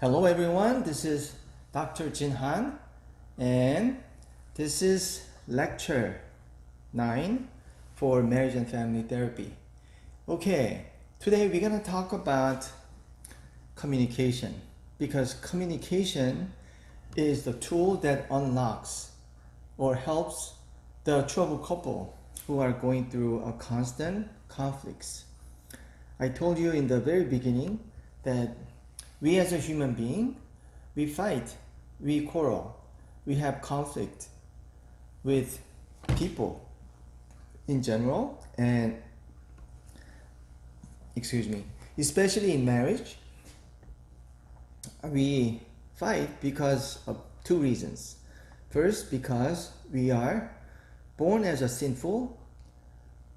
Hello everyone, this is Dr. Jin Han and this is lecture 9 for marriage and family therapy. Okay, today we're going to talk about communication because communication is the tool that unlocks or helps the troubled couple who are going through a constant conflicts. I told you in the very beginning that we as a human being, we fight, we quarrel, we have conflict with people in general and especially in marriage, we fight because of two reasons. First, because we are born as a sinful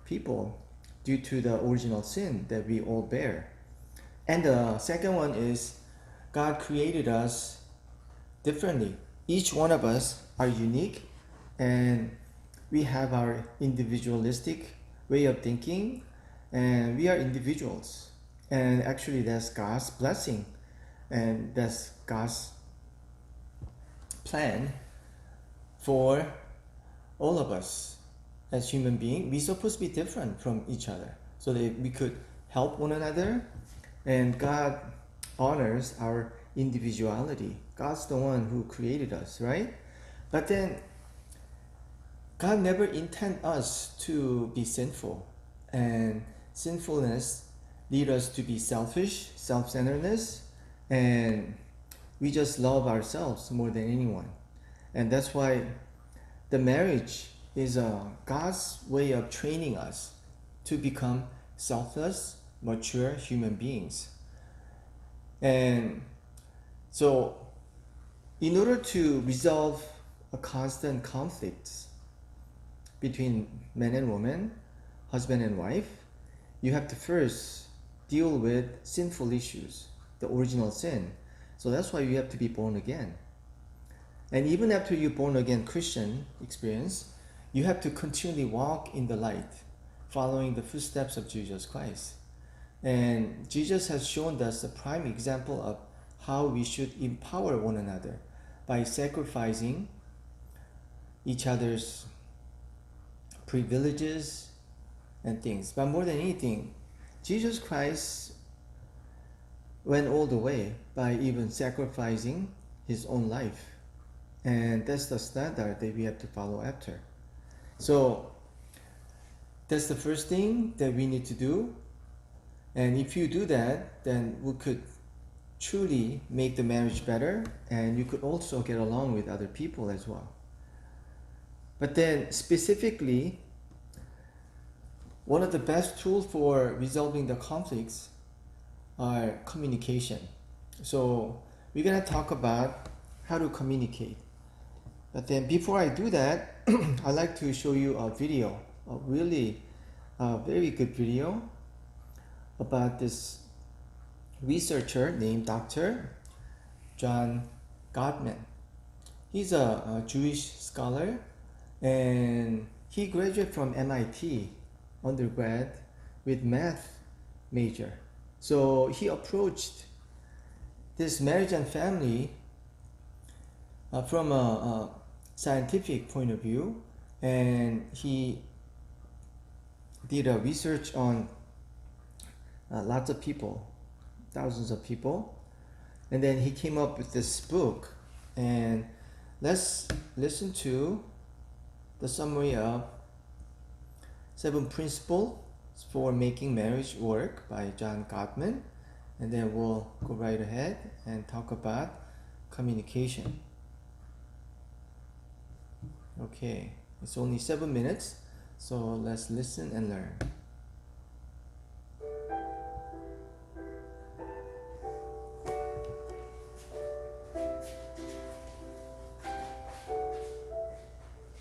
people due to the original sin that we all bear. And the second one is God created us differently. Each one of us are unique and we have our individualistic way of thinking and we are individuals. And actually that's God's blessing and that's God's plan for all of us as human beings. We're supposed to be different from each other so that we could help one another. And God honors our individuality. God's the one who created us, right? But then God never intended us to be sinful. And sinfulness leads us to be selfish, self-centeredness, and we just love ourselves more than anyone. And that's why the marriage is God's way of training us to become selfless, mature human beings. And so in order to resolve a constant conflict between man and woman, husband and wife, you have to first deal with sinful issues, the original sin. So that's why you have to be born again. And even after you're born again Christian experience, you have to continually walk in the light, following the footsteps of Jesus Christ. And Jesus has shown us a prime example of how we should empower one another by sacrificing each other's privileges and things. But more than anything, Jesus Christ went all the way by even sacrificing his own life. And that's the standard that we have to follow after. So that's the first thing that we need to do. And if you do that, then we could truly make the marriage better and you could also get along with other people as well. But then specifically, one of the best tools for resolving the conflicts are communication. So we're going to talk about how to communicate. But then before I do that, I'd like to show you a video, a really very good video about this researcher named Dr. John Gottman. He's a Jewish scholar and he graduated from MIT undergrad with math major. So he approached this marriage and family from a scientific point of view, and he did a research on lots of people, thousands of people, and then he came up with this book. And let's listen to the summary of 7 Principles for Making Marriage Work by John Gottman, and then we'll go right ahead and talk about communication. Okay, it's only 7 minutes, so let's listen and learn.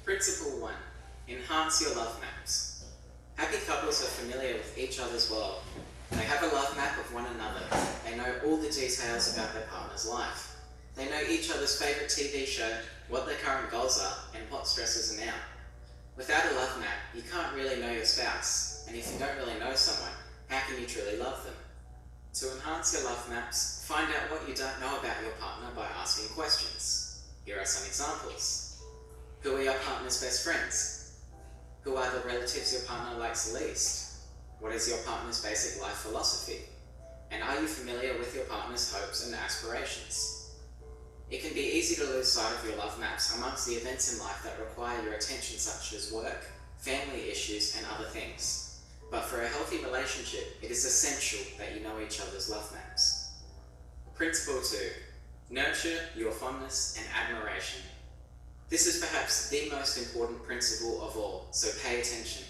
Principle 1. Enhance your love maps. Happy couples are familiar with each other's world. They have a love map of one another. They know all the details about their partner's life. They know each other's favorite TV show, what their current goals are, and what stresses them out. Without a love map, you can't really know your spouse, and if you don't really know someone, how can you truly love them? To enhance your love maps, find out what you don't know about your partner by asking questions. Here are some examples. Who are your partner's best friends? Who are the relatives your partner likes the least? What is your partner's basic life philosophy? And are you familiar with your partner's hopes and aspirations? It can be easy to lose sight of your love maps amongst the events in life that require your attention, such as work, family issues, and other things. But for a healthy relationship, it is essential that you know each other's love maps. Principle 2. Nurture your fondness and admiration. This is perhaps the most important principle of all, so pay attention.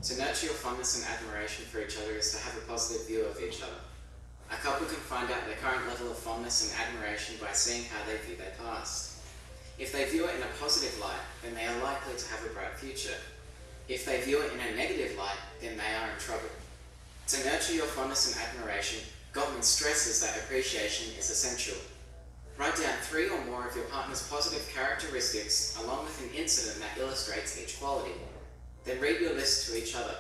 To nurture your fondness and admiration for each other is to have a positive view of each other. A couple can find out their current level of fondness and admiration by seeing how they view their past. If they view it in a positive light, then they are likely to have a bright future. If they view it in a negative light, then they are in trouble. To nurture your fondness and admiration, Gottman stresses that appreciation is essential. Write down 3 or more of your partner's positive characteristics along with an incident that illustrates each quality. Then read your list to each other.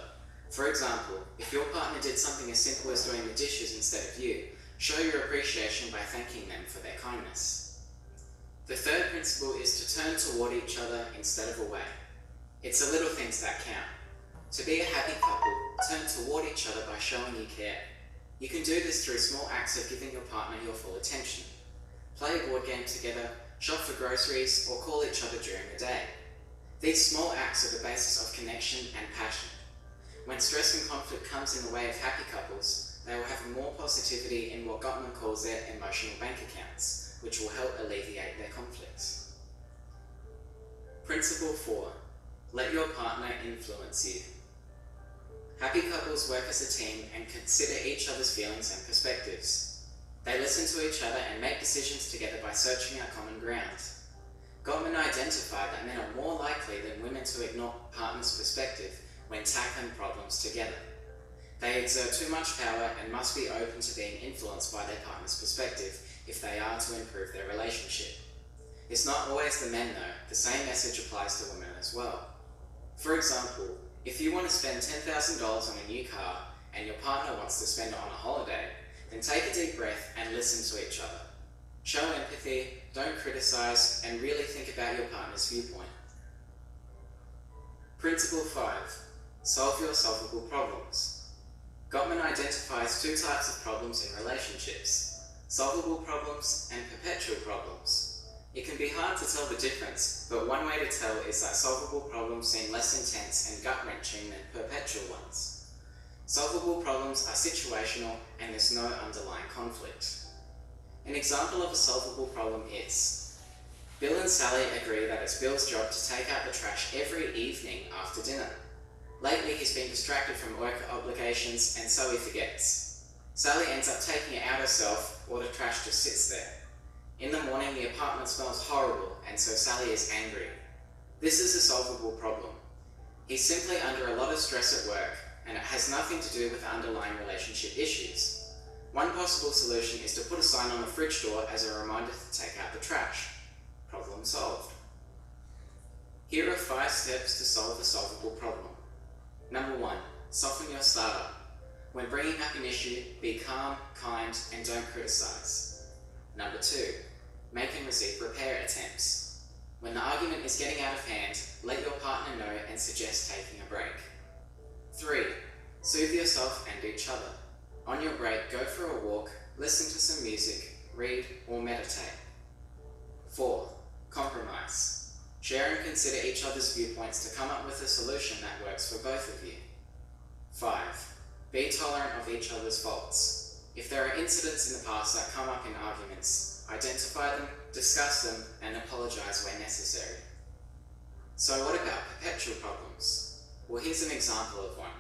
For example, if your partner did something as simple as doing the dishes instead of you, show your appreciation by thanking them for their kindness. The third principle is to turn toward each other instead of away. It's the little things that count. To be a happy couple, turn toward each other by showing you care. You can do this through small acts of giving your partner your full attention. Play a board game together, shop for groceries, or call each other during the day. These small acts are the basis of connection and passion. When stress and conflict comes in the way of happy couples, they will have more positivity in what Gottman calls their emotional bank accounts, which will help alleviate their conflicts. Principle 4. Let your partner influence you. Happy couples work as a team and consider each other's feelings and perspectives. They listen to each other and make decisions together by searching out common ground. Gottman identified that men are more likely than women to ignore partners' perspective when tackling problems together. They exert too much power and must be open to being influenced by their partner's perspective if they are to improve their relationship. It's not always the men though, the same message applies to women as well. For example, if you want to spend $10,000 on a new car and your partner wants to spend it on a holiday, then take a deep breath and listen to each other. Show empathy, don't criticize, and really think about your partner's viewpoint. Principle 5. Solve your solvable problems. Gottman identifies 2 types of problems in relationships: solvable problems and perpetual problems. It can be hard to tell the difference, but one way to tell is that solvable problems seem less intense and gut-wrenching than perpetual ones. Solvable problems are situational and there's no underlying conflict. An example of a solvable problem is: Bill and Sally agree that it's Bill's job to take out the trash every evening after dinner. Lately he's been distracted from work obligations and so he forgets. Sally ends up taking it out herself, or the trash just sits there. In the morning the apartment smells horrible and so Sally is angry. This is a solvable problem. He's simply under a lot of stress at work and it has nothing to do with underlying relationship issues. One possible solution is to put a sign on the fridge door as a reminder to take out the trash. Problem solved. Here are 5 steps to solve a solvable problem. Number 1. Soften your starter. When bringing up an issue, be calm, kind, and don't criticize. Number 2. Make and receive repair attempts. When the argument is getting out of hand, let your partner know and suggest taking a break. 3. Soothe yourself and each other. On your break, go for a walk, listen to some music, read, or meditate. 4. Compromise. Share and consider each other's viewpoints to come up with a solution that works for both of you. 5. Be tolerant of each other's faults. If there are incidents in the past that come up in arguments, identify them, discuss them, and apologize where necessary. So what about perpetual problems? Well, here's an example of one.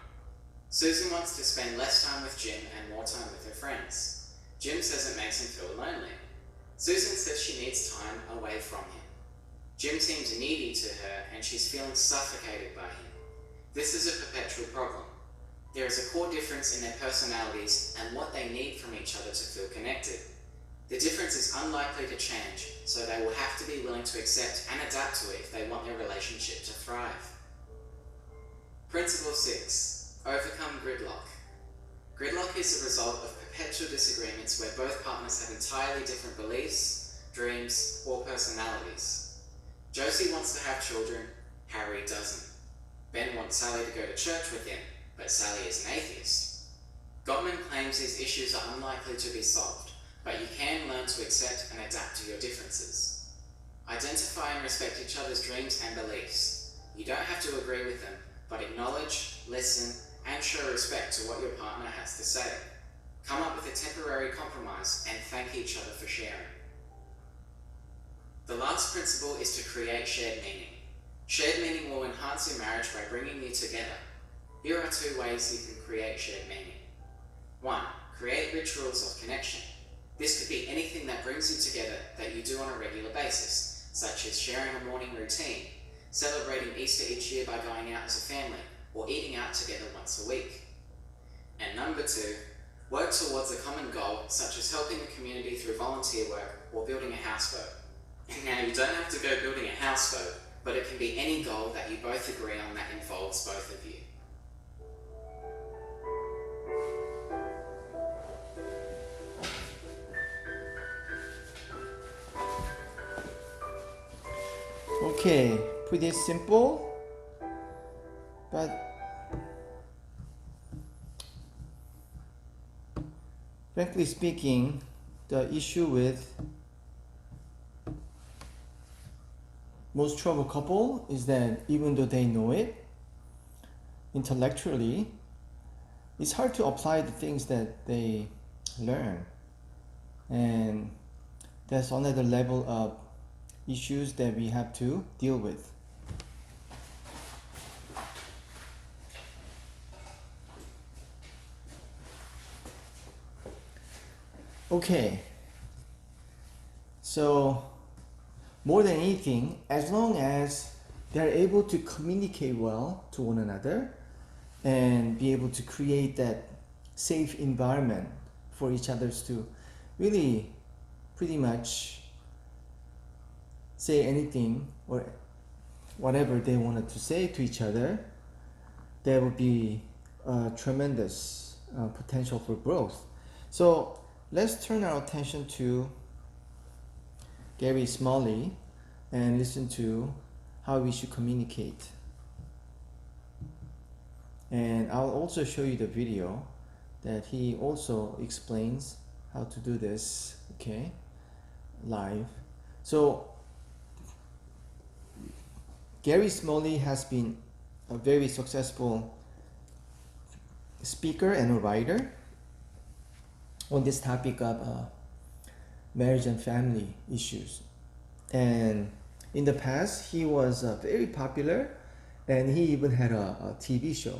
Susan wants to spend less time with Jim and more time with her friends. Jim says it makes him feel lonely. Susan says she needs time away from him. Jim seems needy to her and she's feeling suffocated by him. This is a perpetual problem. There is a core difference in their personalities and what they need from each other to feel connected. The difference is unlikely to change, so they will have to be willing to accept and adapt to it if they want their relationship to thrive. Principle 6. Overcome gridlock. Gridlock is the result of perpetual disagreements where both partners have entirely different beliefs, dreams, or personalities. Josie wants to have children, Harry doesn't. Ben wants Sally to go to church with him, but Sally is an atheist. Gottman claims these issues are unlikely to be solved, but you can learn to accept and adapt to your differences. Identify and respect each other's dreams and beliefs. You don't have to agree with them, but acknowledge, listen, and show respect to what your partner has to say. Come up with a temporary compromise and thank each other for sharing. The last principle is to create shared meaning. Shared meaning will enhance your marriage by bringing you together. Here are 2 ways you can create shared meaning. 1. Create rituals of connection. This could be anything that brings you together that you do on a regular basis, such as sharing a morning routine, celebrating Easter each year by going out as a family, or eating out together once a week. And number 2, work towards a common goal, such as helping the community through volunteer work or building a houseboat. Now, you don't have to go building a houseboat, but it can be any goal that you both agree on that involves both of you. Okay, pretty simple, but frankly speaking, the issue with most troubled couple is that even though they know it intellectually, it's hard to apply the things that they learn. And that's another level of issues that we have to deal with. Okay, so more than anything, as long as they're able to communicate well to one another and be able to create that safe environment for each other to really pretty much say anything or whatever they wanted to say to each other, there would be tremendous potential for growth. So let's turn our attention to Gary Smalley and listen to how we should communicate. And I'll also show you the video that he also explains how to do this, okay, live. So Gary Smalley has been a very successful speaker and a writer on this topic of marriage and family issues. And in the past, he was very popular, and he even had a TV show.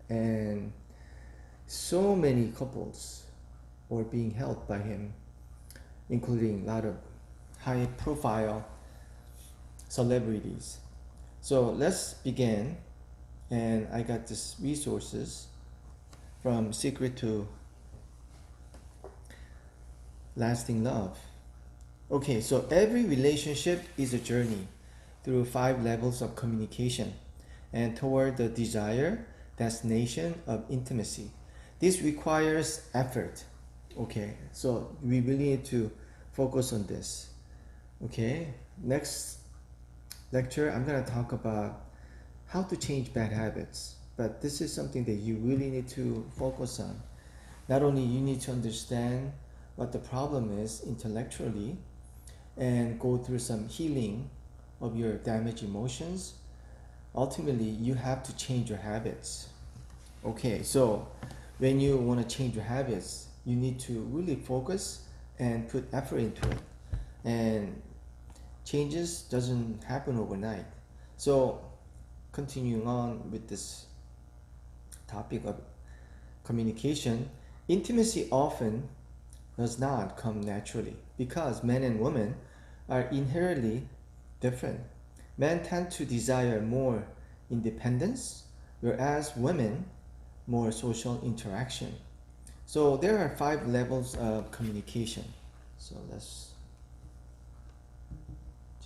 And so many couples were being helped by him, including a lot of high-profile celebrities. So let's begin. And I got these resources from Secret to Lasting Love. Okay, so every relationship is a journey through 5 levels of communication and toward the desired destination of intimacy. This requires effort. Okay, so we really need to focus on this. Okay, next lecture I'm going to talk about how to change bad habits. But this is something that you really need to focus on. Not only you need to understand what the problem is intellectually and go through some healing of your damaged emotions, ultimately you have to change your habits. Okay, so when you want to change your habits, you need to really focus and put effort into it. And changes doesn't happen overnight. So continuing on with this topic of communication, intimacy often does not come naturally because men and women are inherently different. Men tend to desire more independence, whereas women more social interaction. So there are 5 levels of communication. So let's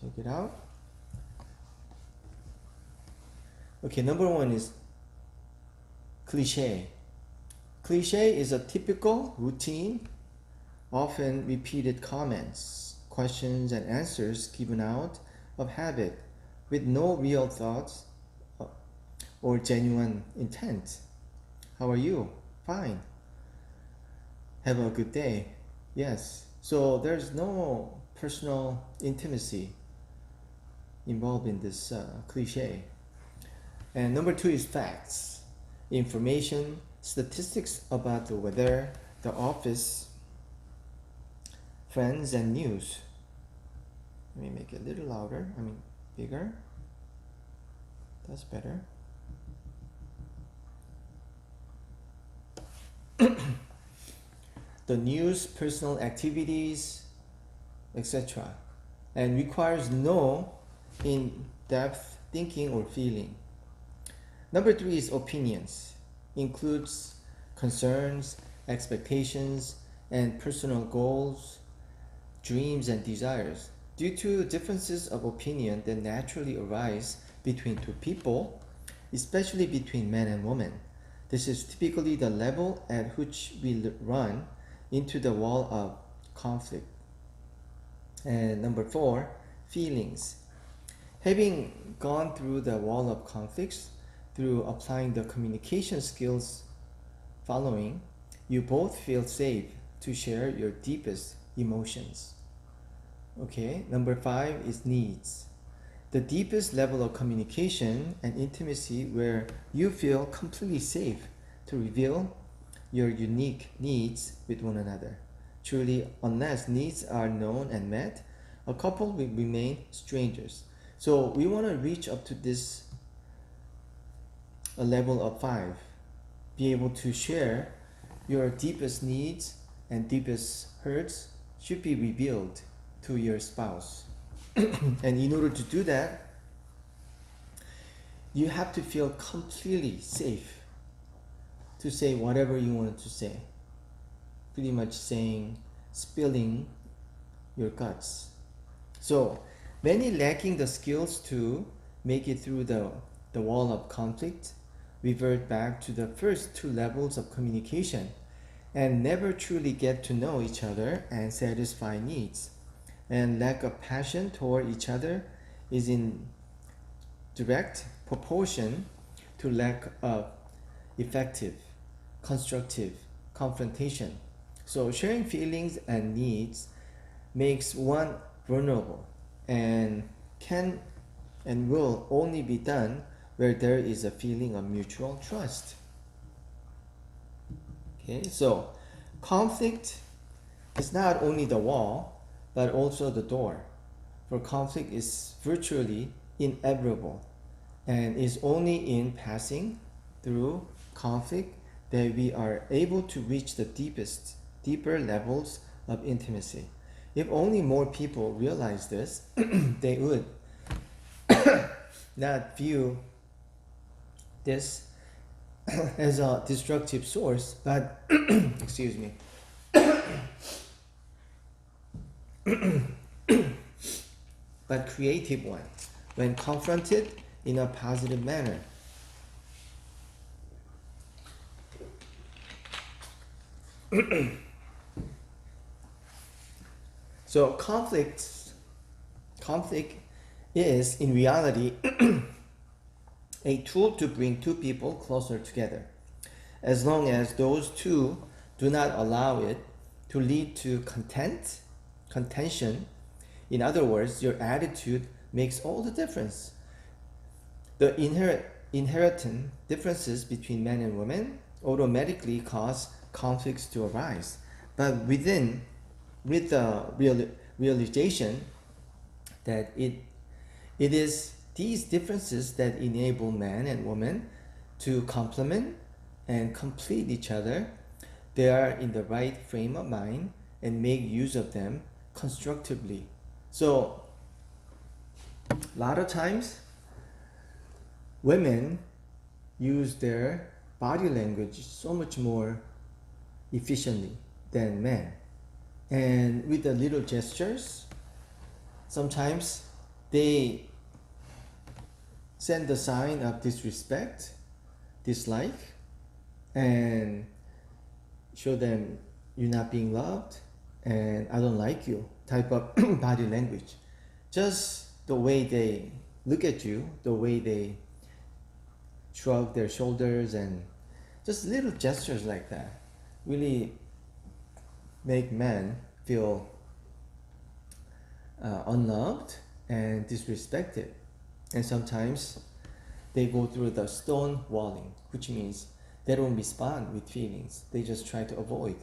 check it out. Okay, number 1 is cliche. Cliche is a typical, routine, often repeated comments, questions, and answers given out of habit with no real thoughts or genuine intent. How are you? Fine. Have a good day. Yes. So there's no personal intimacy involved in this cliche. And number 2 is facts, information, statistics about the weather, the office, friends, and news. Let me make it a little louder, bigger. That's better. The news, personal activities, etc. and requires no in-depth thinking or feeling. Number 3 is opinions. Includes concerns, expectations, and personal goals, dreams, and desires. Due to differences of opinion that naturally arise between two people, especially between men and women, this is typically the level at which we run into the wall of conflict. And number 4, feelings. Having gone through the wall of conflicts through applying the communication skills following, you both feel safe to share your deepest emotions. Okay, number 5 is needs. The deepest level of communication and intimacy where you feel completely safe to reveal your unique needs with one another. Truly, unless needs are known and met, a couple will remain strangers. So we want to reach up to this a level of 5. Be able to share your deepest needs and deepest hurts should be revealed to your spouse. And in order to do that, you have to feel completely safe to say whatever you wanted to say. Pretty much spilling your guts. So many lacking the skills to make it through the wall of conflict revert back to the first 2 levels of communication and never truly get to know each other and satisfy needs. And lack of passion toward each other is in direct proportion to lack of effective, constructive confrontation. So sharing feelings and needs makes one vulnerable and can and will only be done where there is a feeling of mutual trust. Okay, so conflict is not only the wall, but also the door. For conflict is virtually inevitable and is only in passing through conflict that we are able to reach the deeper levels of intimacy. If only more people realize this, they would not view this as a destructive source, but excuse me, but creative one when confronted in a positive manner. So conflict is in reality a tool to bring two people closer together, as long as those two do not allow it to lead to contention. In other words, your attitude makes all the difference. The inherent differences between men and women automatically cause conflicts to arise, but with the realization that it is these differences that enable man and woman to complement and complete each other, they are in the right frame of mind and make use of them constructively. So a lot of times women use their body language so much more efficiently than men. And with the little gestures, sometimes they send the sign of disrespect, dislike, and show them you're not being loved and I don't like you type of body language. Just the way they look at you, the way they shrug their shoulders, and just little gestures like that really make men feel unloved and disrespected. And sometimes they go through the stonewalling, which means they don't respond with feelings. They just try to avoid.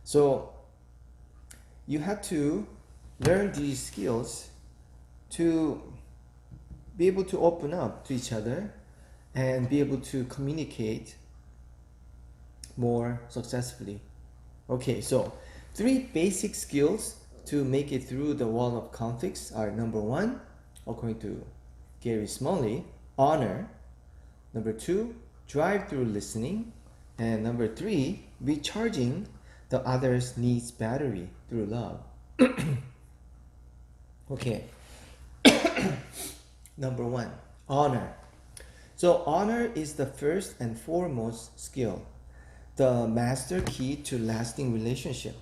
So you have to learn these skills to be able to open up to each other and be able to communicate more successfully. Okay, so 3 basic skills to make it through the wall of conflicts are: number 1, according to Gary Smalley, honor; number 2, drive through listening; and number 3, recharging the other's needs battery through love. Okay. Number 1, honor. So honor is the first and foremost skill, the master key to lasting relationship.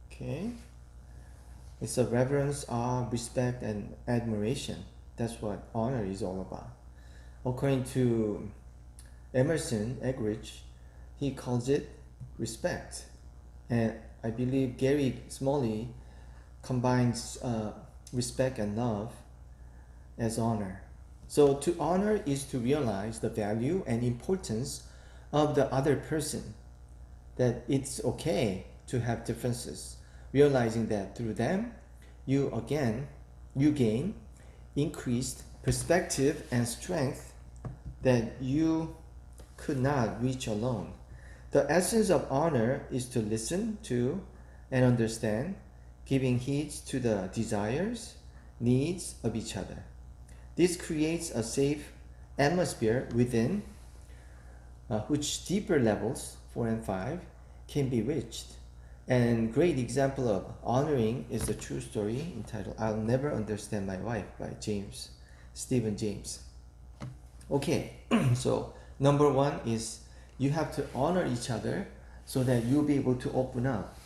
Okay. It's a reverence, awe, respect, and admiration. That's what honor is all about. According to Emerson Eggridge, he calls it respect. And I believe Gary Smalley combines respect and love as honor. So to honor is to realize the value and importance of the other person, that it's okay to have differences, realizing that through them you gain increased perspective and strength that you could not reach alone. The essence of honor is to listen to and understand, giving heed to the desires, needs of each other. This creates a safe atmosphere within which deeper levels 4 and 5 can be reached. And great example of honoring is the true story entitled "I'll Never Understand My Wife" by Stephen James. Okay, so number 1 is you have to honor each other so that you'll be able to open up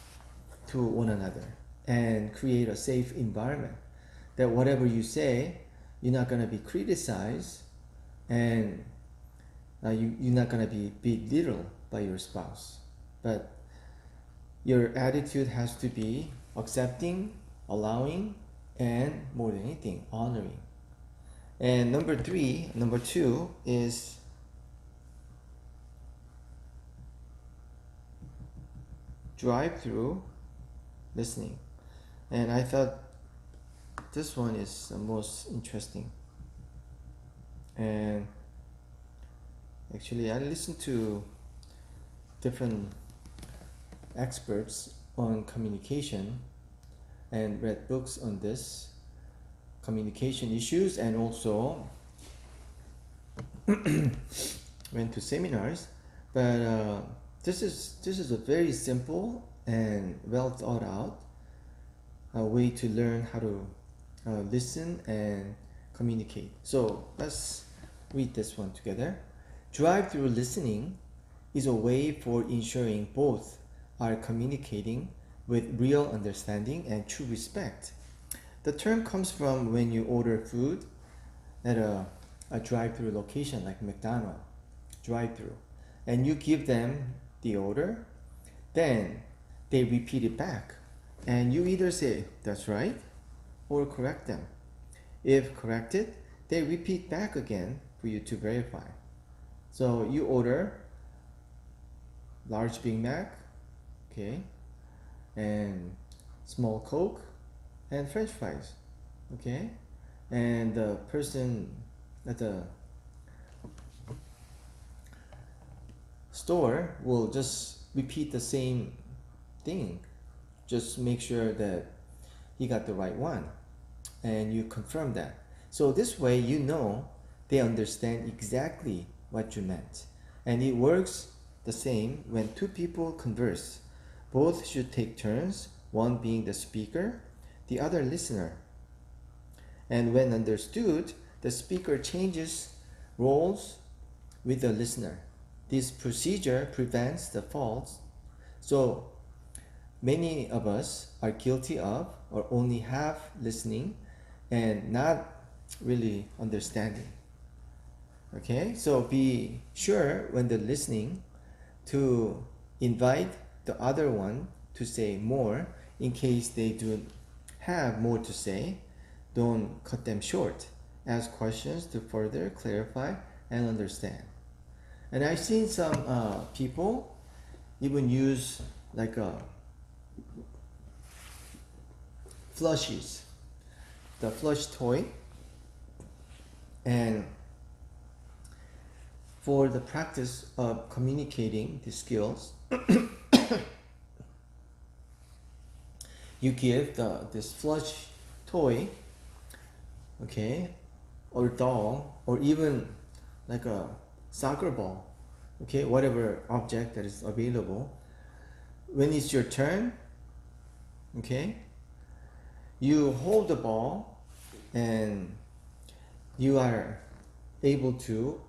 to one another and create a safe environment, that whatever you say, you're not going to be criticized, and you're not going to be belittled by your spouse. But your attitude has to be accepting, allowing, and more than anything, honoring. And number 2 is drive through listening. And I thought this one is the most interesting. And actually I listened to different experts on communication and read books on this communication issues, and also went to seminars. But this is a very simple and well thought out way to learn how to listen and communicate. So let's read this one together. Drive through listening is a way for ensuring both are communicating with real understanding and true respect. The term comes from when you order food at a drive-through location like McDonald's drive-through, and you give them the order, then they repeat it back, and you either say "that's right" or correct them. If corrected, they repeat back again for you to verify. So you order large Big Mac, okay, and small Coke and French fries, okay, and the person at the store will just repeat the same thing, just make sure that he got the right one, and you confirm that. So this way you know they understand exactly what you meant. And it works the same when two people converse. Both should take turns, one being the speaker, the other listener. And when understood, the speaker changes roles with the listener. this procedure prevents the faults. So many of us are guilty of or only half listening and not really understanding. Okay, so be sure when they're listening to invite the other one to say more in case they do have more to say. Don't cut them short. Ask questions to further clarify and understand. And I've seen some people even use like flushies, the flush toy, and for the practice of communicating the skills, you give this flush toy, okay, or doll, or even like a soccer ball, okay, whatever object that is available. When it's your turn, okay, you hold the ball and you are able to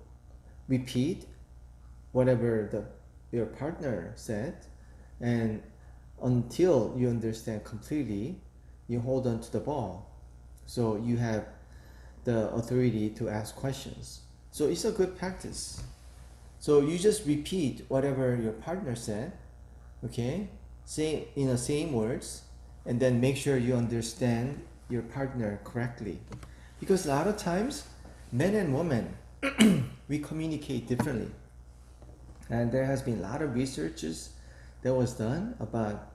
repeat whatever your partner said, and until you understand completely, you hold on to the ball. So you have the authority to ask questions. So it's a good practice. So you just repeat whatever your partner said, okay, say in the same words, and then make sure you understand your partner correctly. Because a lot of times, men and women, we communicate differently. And there has been a lot of researches that was done about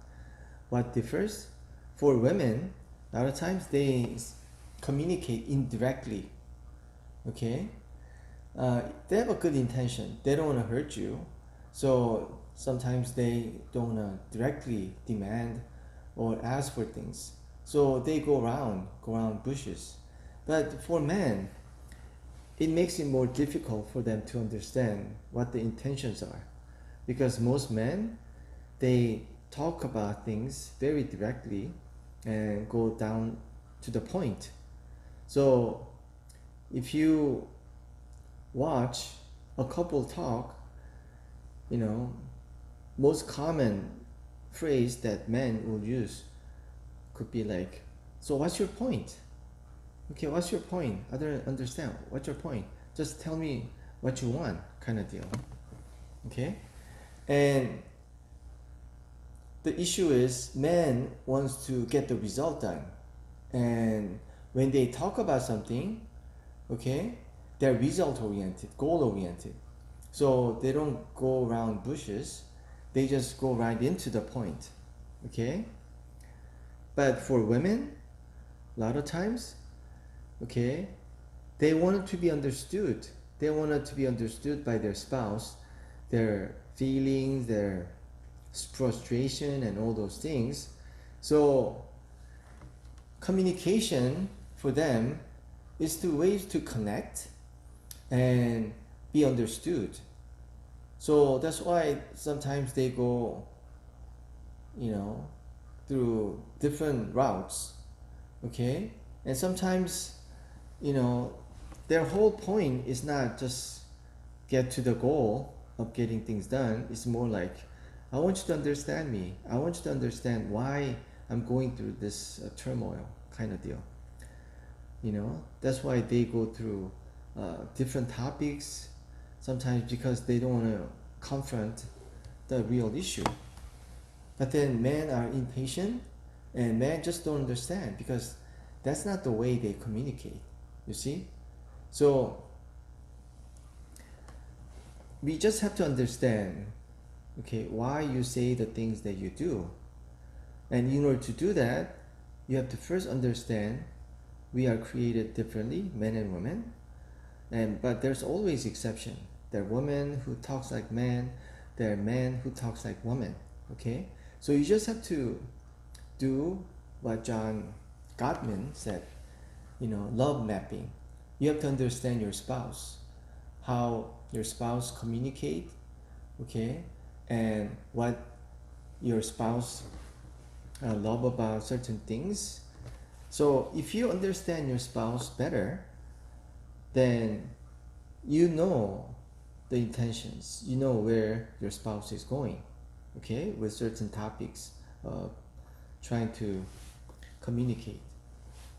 what differs. For women, a lot of times they communicate indirectly, okay? They have a good intention. They don't want to hurt you. So sometimes they don't directly demand or ask for things. So they go around bushes. But for men, it makes it more difficult for them to understand what the intentions are. Because most men, they talk about things very directly and go down to the point. So if you watch a couple talk, you know, most common phrase that men will use could be like, so what's your point? Okay, what's your point? I don't understand. What's your point? Just tell me what you want, kind of deal. Okay? And the issue is man wants to get the result done. And when they talk about something, okay, they're result oriented, goal oriented. So they don't go around bushes, they just go right into the point. Okay? But for women, a lot of times, okay, they want it to be understood. They want it to be understood by their spouse, their feelings, their frustration, and all those things. So communication for them is two ways to connect and be understood. So that's why sometimes they go, you know, through different routes, okay? And sometimes, you know, their whole point is not just get to the goal of getting things done. It's more like, I want you to understand me. I want you to understand why I'm going through this turmoil, kind of deal. You know, that's why they go through different topics, sometimes because they don't want to confront the real issue. But then men are impatient and men just don't understand because that's not the way they communicate, you see? So we just have to understand, okay, why you say the things that you do. And in order to do that, you have to first understand we are created differently, men and women. But there's always exception. There are women who talks like men, there are men who talks like women, okay? So you just have to do what John Gottman said, you know, love mapping. You have to understand your spouse, how your spouse communicate, okay, and what your spouse love about certain things. So if you understand your spouse better, then you know the intentions. You know where your spouse is going, okay, with certain topics, trying to communicate.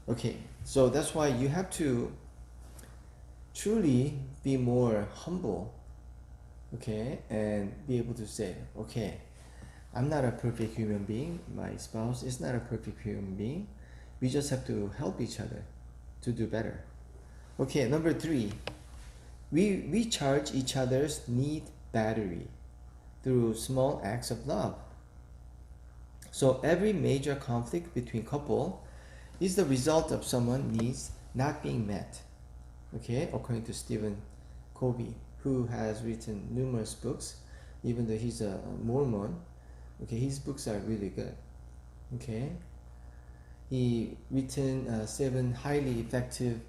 Okay, so that's why you have to truly be more humble, okay, and be able to say, okay, I'm not a perfect human being. My spouse is not a perfect human being. We just have to help each other to do better. Okay, number 3, we charge each other's need battery through small acts of love. So every major conflict between couple is the result of someone's needs not being met. Okay, according to Stephen Covey, who has written numerous books, even though he's a Mormon. Okay, his books are really good. Okay, he written 7 highly effective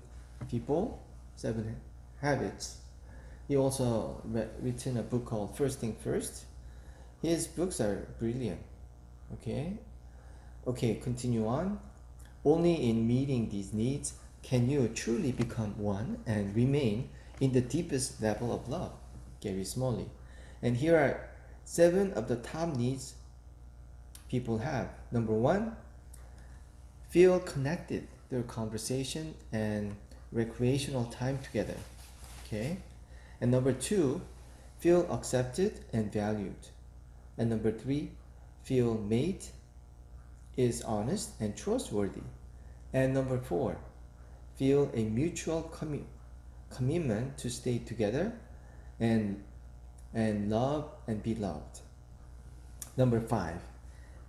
people, 7 habits. He also written a book called First Thing First. His books are brilliant. Okay, continue on. Only in meeting these needs can you truly become one and remain in the deepest level of love. Gary Smalley. And here are 7 of the top needs people have. Number 1, feel connected through conversation and recreational time together. Okay? And number 2, feel accepted and valued. And number 3, feel mate is honest and trustworthy. And number 4, feel a mutual commitment to stay together and love and be loved. Number 5,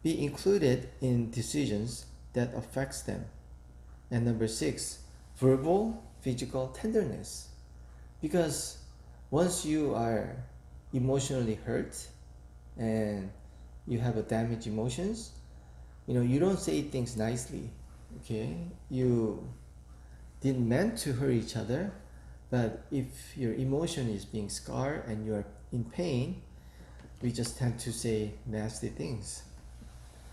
be included in decisions that affects them. And number 6, verbal, physical tenderness. Because once you are emotionally hurt and you have a damaged emotions, you don't say things nicely. Okay, you didn't meant to hurt each other, but if your emotion is being scarred and you are in pain, we just tend to say nasty things.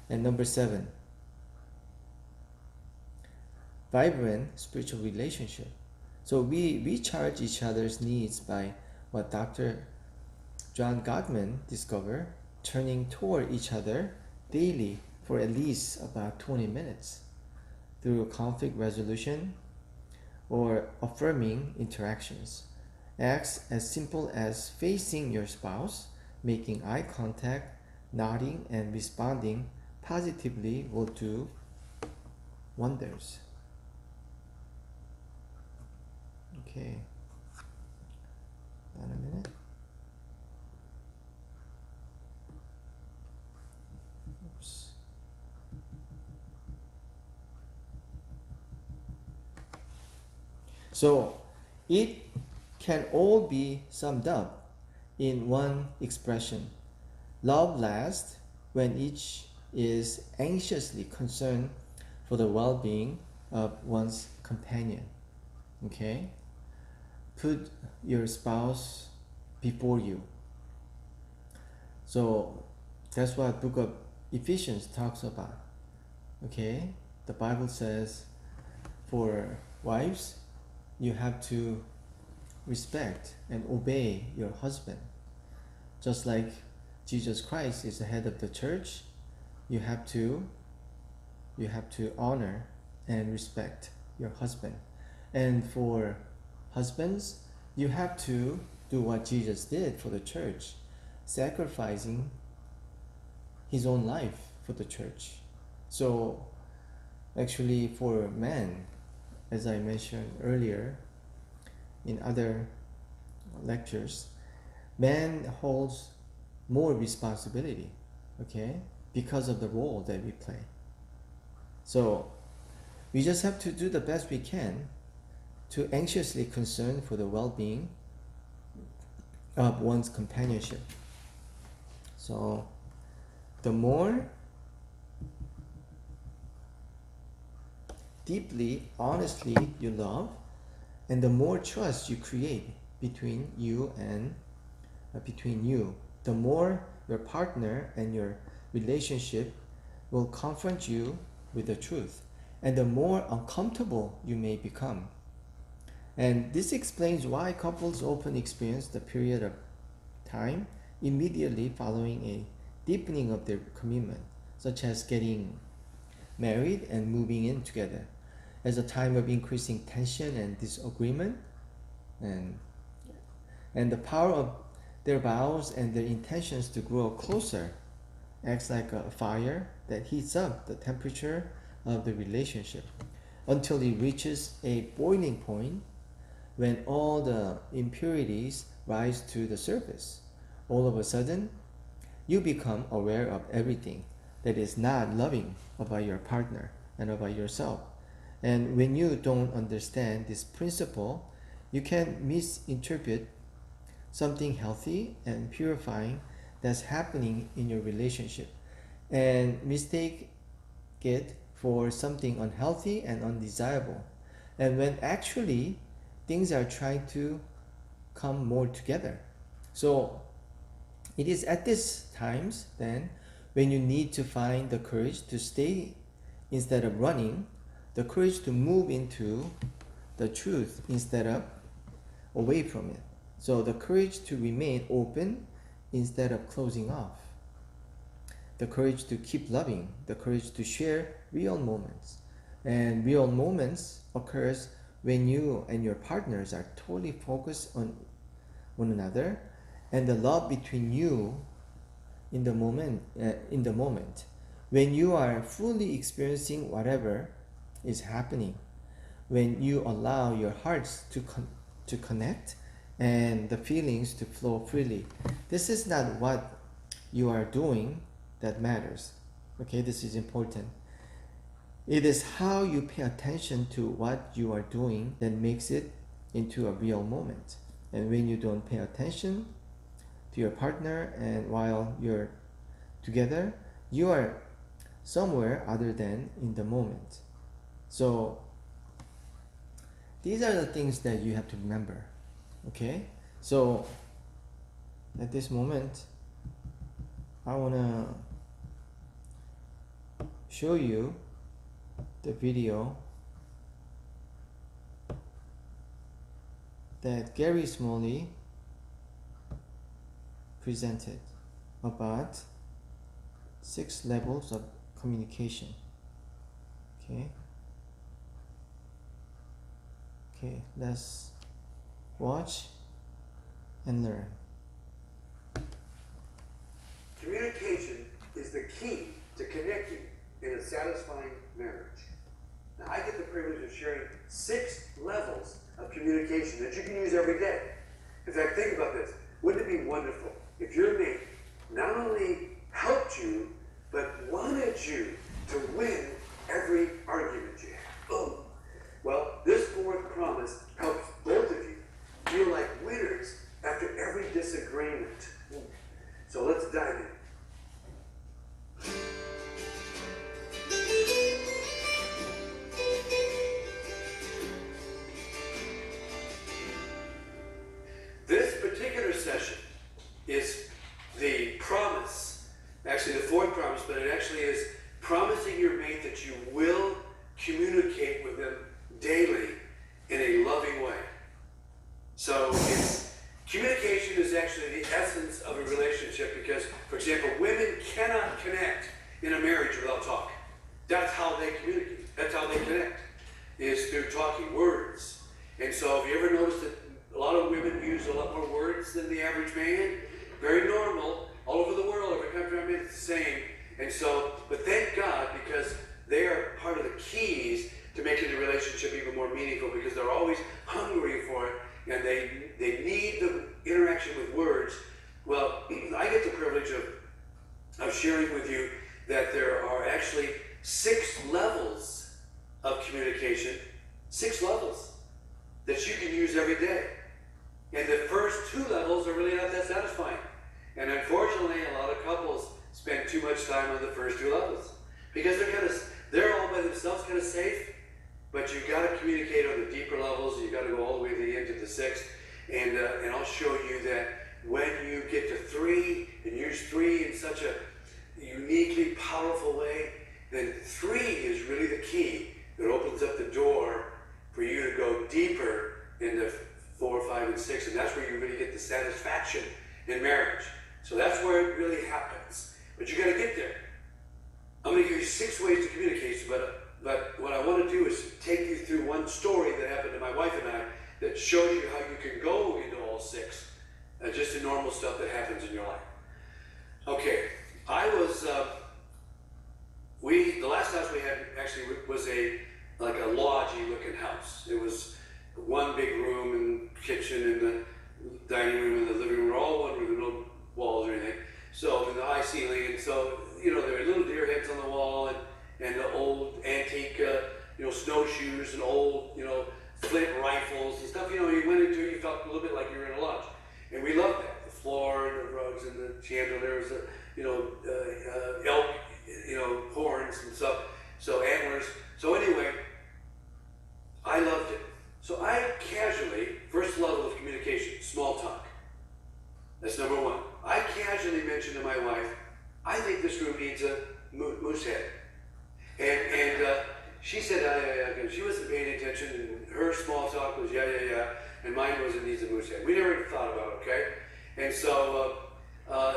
And number 7, vibrant spiritual relationship. So we charge each other's needs by what Dr. John Gottman discovered, turning toward each other daily for at least about 20 minutes through conflict resolution or affirming interactions. Acts as simple as facing your spouse, making eye contact, nodding, and responding positively will do wonders. Okay. About a minute. Oops. So it can all be summed up in one expression. Love lasts when each is anxiously concerned for the well-being of one's companion. Okay? Put your spouse before you. So that's what book of Ephesians talks about. Okay? The Bible says for wives, you have to respect and obey your husband. Just like Jesus Christ is the head of the church, you have to honor and respect your husband. And for husbands, you have to do what Jesus did for the church, sacrificing his own life for the church. So actually for men, as I mentioned earlier in other lectures, man holds more responsibility, okay, because of the role that we play. So we just have to do the best we can to anxiously concern for the well-being of one's companionship. So the more deeply, honestly you love, and the more trust you create between you, the more your partner and your relationship will confront you with the truth, and the more uncomfortable you may become. And this explains why couples often experience the period of time immediately following a deepening of their commitment, such as getting married and moving in together, as a time of increasing tension and disagreement, and the power of their vows and their intentions to grow closer acts like a fire that heats up the temperature of the relationship until it reaches a boiling point when all the impurities rise to the surface. All of a sudden, you become aware of everything that is not loving about your partner and about yourself. And when you don't understand this principle, you can misinterpret something healthy and purifying that's happening in your relationship and mistake it for something unhealthy and undesirable. And when actually things are trying to come more together. So it is at these times then when you need to find the courage to stay instead of running, the courage to move into the truth instead of away from it. So the courage to remain open instead of closing off. The courage to keep loving, the courage to share real moments. And real moments occurs when you and your partners are totally focused on one another and the love between you in the moment, when you are fully experiencing whatever is happening, when you allow your hearts to connect and the feelings to flow freely. This is not what you are doing that matters. Okay, this is important. It is how you pay attention to what you are doing that makes it into a real moment. And when you don't pay attention to your partner and while you're together, you are somewhere other than in the moment. So these are the things that you have to remember. Okay, so at this moment I want to show you the video that Gary Smalley presented about 6 levels of communication. Okay, let's watch and learn. Communication is the key to connecting in a satisfying marriage. Now, I get the privilege of sharing 6 levels of communication that you can use every day. In fact, think about this. Wouldn't it be wonderful if your mate not only helped you, but wanted you to win every argument you have? Boom. Well, this 4th promise helps both of you feel like winners after every disagreement. So let's dive in. This particular session is the promise, actually the 4th promise, but it actually is promising your mate that you will communicate with them daily in a loving way. So communication is actually the essence of a relationship because, for example, women cannot connect in a marriage without talk. That's how they communicate. That's how they connect, is through talking words. And so have you ever noticed that a lot of women use a lot more words than the average man? Very normal. All over the world, every country I'm in, it's the same. And so, but thank God, because they are part of the keys to making the relationship even more meaningful, because they're always hungry for it, and they need the interaction with words. Well, I get the privilege of sharing with you that there are actually 6 levels of communication, 6 levels that you can use every day. And the first 2 levels are really not that satisfying. And unfortunately, a lot of couples spend too much time on the first 2 levels because they're all by themselves kind of safe, but you've got to communicate on the deeper levels. You've got to go all the way to the end of the 6th. And I'll show you that when you get to 3 and use 3 in such a uniquely powerful way, then 3 is really the key that opens up the door for you to go deeper into 4, 5, and 6, and that's where you really get the satisfaction in marriage. So that's where it really happens. But you got to get there. I'm going to give you 6 ways to communicate, but what I want to do is take you through one story that happened to my wife and I that shows you how you can go into all 6, just the normal stuff that happens in your life. Okay, the last house we had actually was like a lodgy looking house. It was one big room and kitchen and the dining room and the living room were all one room, no walls or anything. So, and the high ceiling, and so, there were little deer heads on the wall and the old antique, snowshoes and old, flint rifles and stuff. You went into it, you felt a little bit like you were in a lodge. And we loved that. The floor and the rugs and the chandeliers, elk, horns and stuff. So antlers. So anyway, I loved it. So I casually, first level of communication, small talk. That's number 1. I casually mentioned to my wife, I think this room needs a moose head. And she said, yeah. She wasn't paying attention, and her small talk was, yeah. And mine was, it needs a moose head. We never thought about it, okay? And so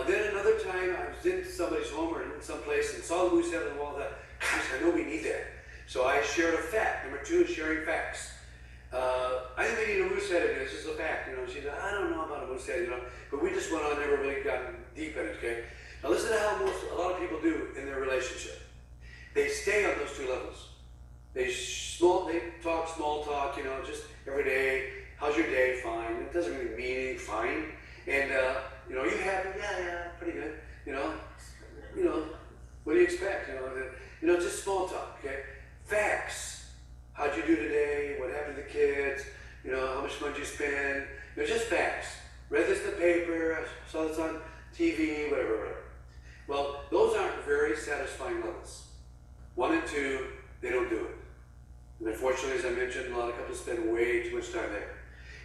then another time, I was in somebody's home or in someplace and saw the moose head on the wall and thought, gosh, I know we need that. So I shared a fact. Number 2 is sharing facts. I think we need a moose head in here. It's just a fact. She said, I don't know about a moose head, But we just went on, never really gotten deep in it, okay? Now listen to how a lot of people do in their relationship. They stay on those 2 levels. They talk small talk, just every day. How's your day? Fine. It doesn't really mean anything. Fine. And you happy? Yeah, pretty good. What do you expect? Just small talk. Okay. Facts. How'd you do today? What happened to the kids? How much money you spend? Just facts. Read this in the paper. I saw this on TV. Whatever. Well, those aren't very satisfying levels. 1 and 2, they don't do it. And unfortunately, as I mentioned, a lot of couples spend way too much time there.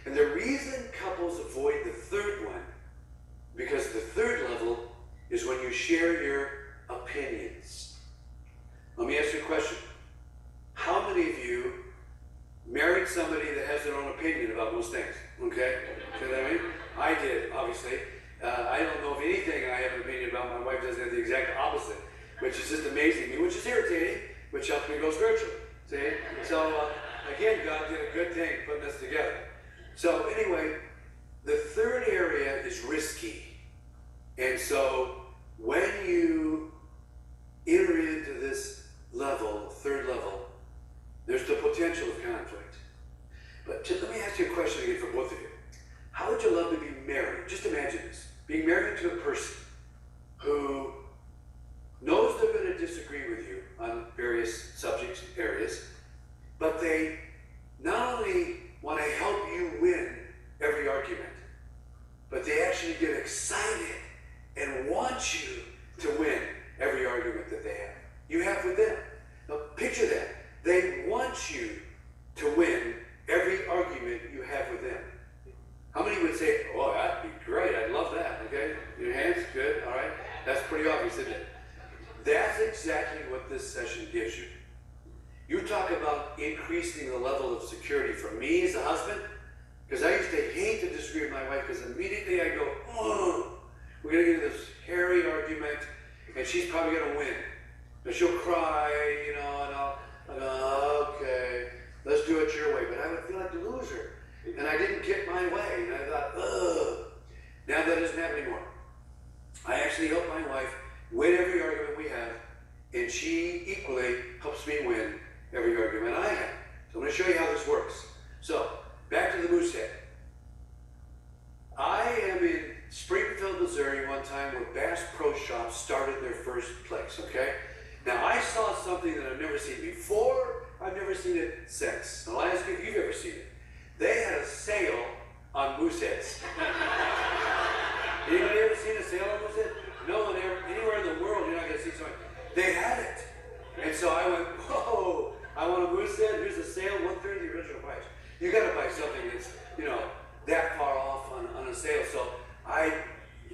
And the reason couples avoid the 3rd one, because the 3rd level is when you share your opinions. Let me ask you a question. How many of you married somebody that has their own opinion about most things? Okay? See what I mean? I did, obviously. I don't know of anything I have an opinion about. My wife doesn't have the exact opposite, which is just amazing to me, which is irritating, which helps me go spiritually. See? So, again, God did a good thing putting us together. So, anyway, the 3rd area is risky. And so, when you enter into this level, 3rd level, there's the potential of conflict. But let me ask you a question again for both of you. How would you love to be married? Just imagine this. Being married to a person who knows they're going to disagree with you on various subjects, areas, but they not only want to help you win every argument, but they actually get excited and want you to win every argument that they have. You have with them. Now picture that. They want you to win every argument you have with them. How many would say, oh, that'd be great, I'd love that, okay? Your hands, good, all right? That's pretty obvious, isn't it? That's exactly what this session gives you. You talk about increasing the level of security for me as a husband, because I used to hate to disagree with my wife, because immediately I go, oh, we're going to get into this hairy argument, and she's probably going to win. And she'll cry, and I'll go, okay, let's do it your way. But I would feel like the loser. And I didn't get my way. And I thought, ugh. Now that doesn't happen anymore. I actually help my wife win every argument we have, and she equally helps me win every argument I have. So I'm going to show you how this works. So, back to the moose head. I am in Springfield, Missouri one time where Bass Pro Shops started their first place, okay? Now, I saw something that I've never seen before. I've never seen it since. I'll ask you if you've ever seen it. They had a sale on moose heads. Anybody ever seen a sale on moose heads? No one ever, anywhere in the world, you're not going to see something. They had it. And so I went, whoa, I want a moose head. Here's a sale, 1/3 the original price. You got to buy something that's, that far off on a sale. So I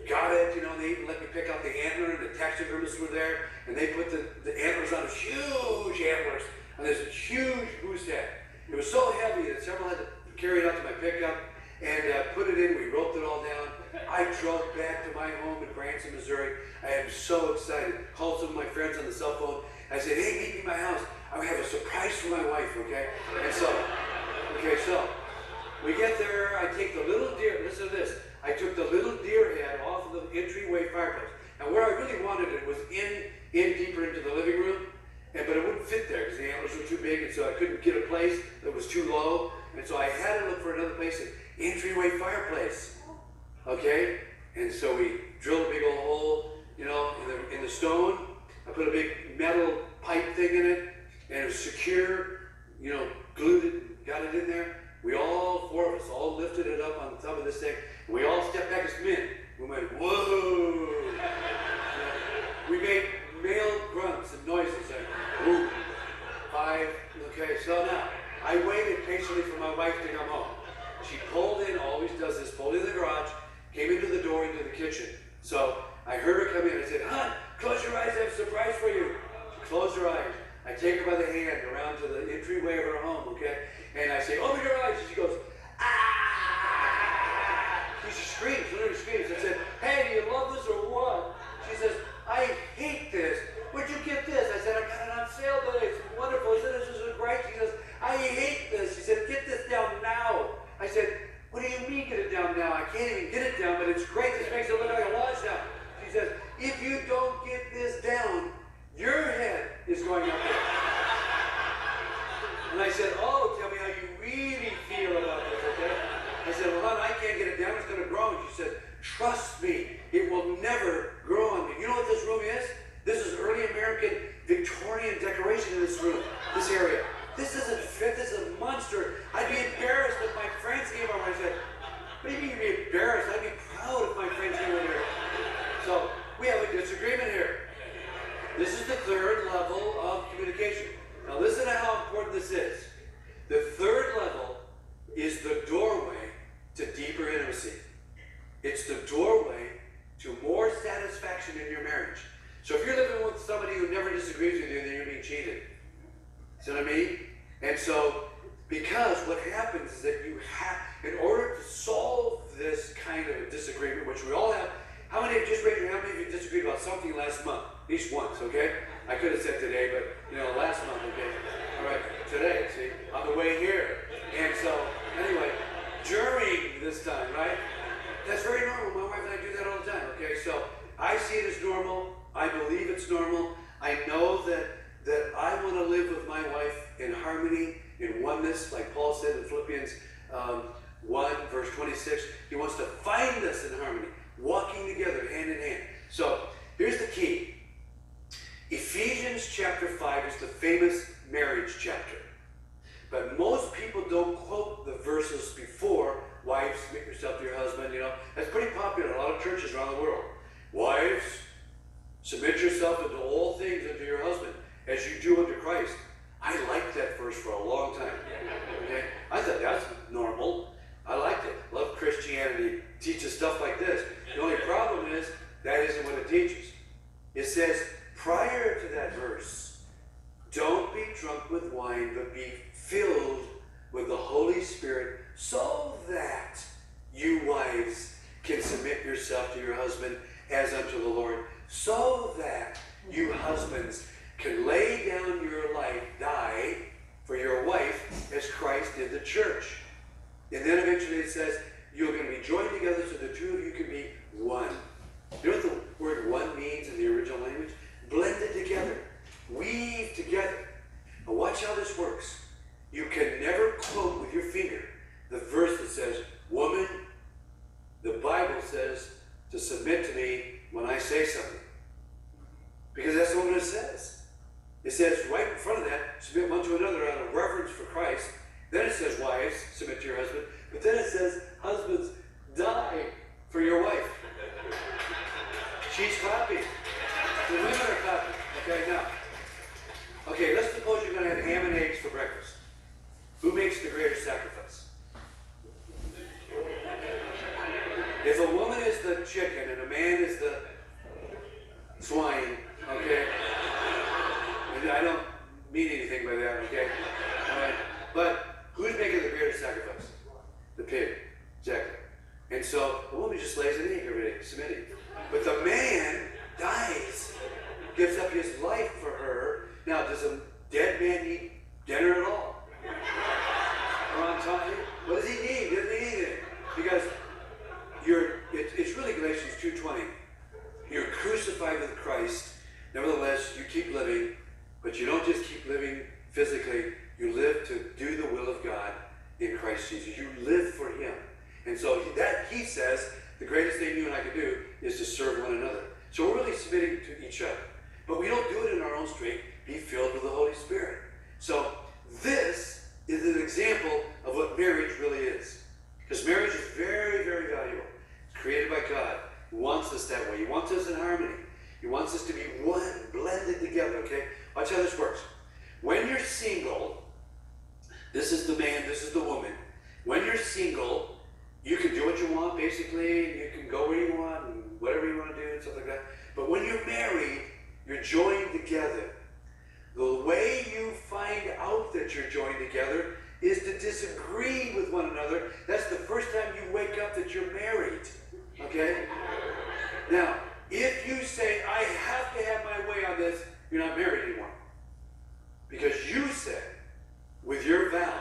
got it, they even let me pick out the antler, and the taxidermists were there, and they put the antlers on those huge antlers on this huge moose head. It was so heavy that several had to carry it out to my pickup and put it in. We roped it all down. I drove back to my home in Branson, Missouri. I am so excited. Called some of my friends on the cell phone. I said, hey, meet me in my house. I have a surprise for my wife, okay? And so we get there. I take the little deer, listen to this. I took the little deer head off of the entryway fireplace. Now, where I really wanted it was in deeper into the living room, but it wouldn't fit there because the antlers were too big, and so I couldn't get a place that was too low. And so I had to look for another place, an entryway fireplace. Okay? And so we drilled a big old hole, in the stone. I put a big metal pipe thing in it, and it was secure, glued it, got it in there. We all, four of us, all lifted it up on top of this thing. We all stepped back as men. We went, whoa! We made male grunts and noises like, whoop, 5. Okay, so now, I waited patiently for my wife to come home. She pulled in, always does this, pulled in the garage, came into the door into the kitchen. So I heard her come in. I said, hon, close your eyes, I have a surprise for you. She closed her eyes. I take her by the hand around to the entryway of her home, okay? And I say, open your eyes. And she goes, ah! She screams, literally screams. I said, hey, do you love this or what? She says, I hate this. Where'd you get this? I said, I got it on sale today. It's wonderful. Isn't this great? She says, I hate this. She said, get this down now. I said, what do you mean get it down now? I can't even get it down, but it's great. This makes it look like a wash down. She says, if you don't get this down, your head is going up there. And I said, oh, tell me how you really feel about this, okay? I said, well, hon, I can't get it down. It's going to grow. And she said, trust me, it will never grow on me. You know what this room is? This is early American Victorian decoration in this room, this area. This isn't fit. This is a monster. I'd be embarrassed if my friends came over. I said, what do you mean you'd be embarrassed? I'd be proud if my friends came over here. So we have a disagreement here. This is the third level of communication. Now listen to how important this is. The third level is the doorway to deeper intimacy. It's the doorway to more satisfaction in your marriage. So if you're living with somebody who never disagrees with you, then you're being cheated. See what I mean? And so, because what happens is that you have, in order to solve this kind of a disagreement, which we all have, how many just raise your hand, how many of you disagreed about something last month? At least once, okay? I could have said today, but, last month, okay? All right, today, see, on the way here. And so, anyway, during this time, right? That's very normal. My wife and I do that all the time, okay? So, I see it as normal. I believe it's normal. I know that I want to live with my wife in harmony, in oneness, like Paul said in Philippians 1, verse 26. He wants to find us in harmony, walking together, hand in hand. So, here's the key. Ephesians chapter 5 is the famous marriage chapter. But most people don't quote the verses before, wives, submit yourself to your husband, That's pretty popular in a lot of churches around the world. Wives, submit yourself into all things unto your husband, as you do unto Christ. I liked that verse for a long time. Okay? I thought that's normal. I liked it. Love Christianity. Teaches stuff like this. The only problem is that isn't what it teaches. It says, prior to that verse, don't be drunk with wine, but be filled with the Holy Spirit, so that you wives can submit yourself to your husband as unto the Lord, so that you husbands can lay down your life, die for your wife as Christ did the church. And then eventually it says, you're going to be joined together so the two of you can be one. You know what the word one means in the original language? Blended together. Weave together. Now watch how this works. You can never quote with your finger the verse that says, woman, the Bible says to submit to me when I say something. Because that's not what it says. It says right in front of that, submit one to another out of reverence for Christ. Then it says, wives, submit to your husband. But then it says, husbands, die for your wife. She's clapping. The women are clapping. Okay, now. Okay, let's suppose you're going to have ham and eggs for breakfast. Who makes the greater sacrifice? If a woman is the chicken and a man is the swine, okay? And I don't mean anything by that, okay? All right. But who's making the greater sacrifice? telling you, what does he need? He doesn't need anything. Because it's really Galatians 2:20. You're crucified with Christ. Nevertheless, you keep living, but you don't just keep living physically. You live to do the will of God in Christ Jesus. You live for him. And so he says the greatest thing you and I can do is to serve one another. So we're really submitting to each other. But we don't do it in our own strength. Be filled with the Holy Spirit. So this is an example of what marriage really is. Because marriage is very, very valuable. It's created by God. He wants us that way. He wants us in harmony. He wants us to be one, blended together, okay? Watch how this works. When you're single, this is the man, this is the woman. When you're single, you can do what you want, basically. You can go where you want and whatever you want to do and stuff like that. But when you're married, you're joined together. The way you find out that you're joined together is to disagree with one another. That's the first time you wake up that you're married. Okay? Now, if you say, I have to have my way on this, you're not married anymore. Because you said, with your vow,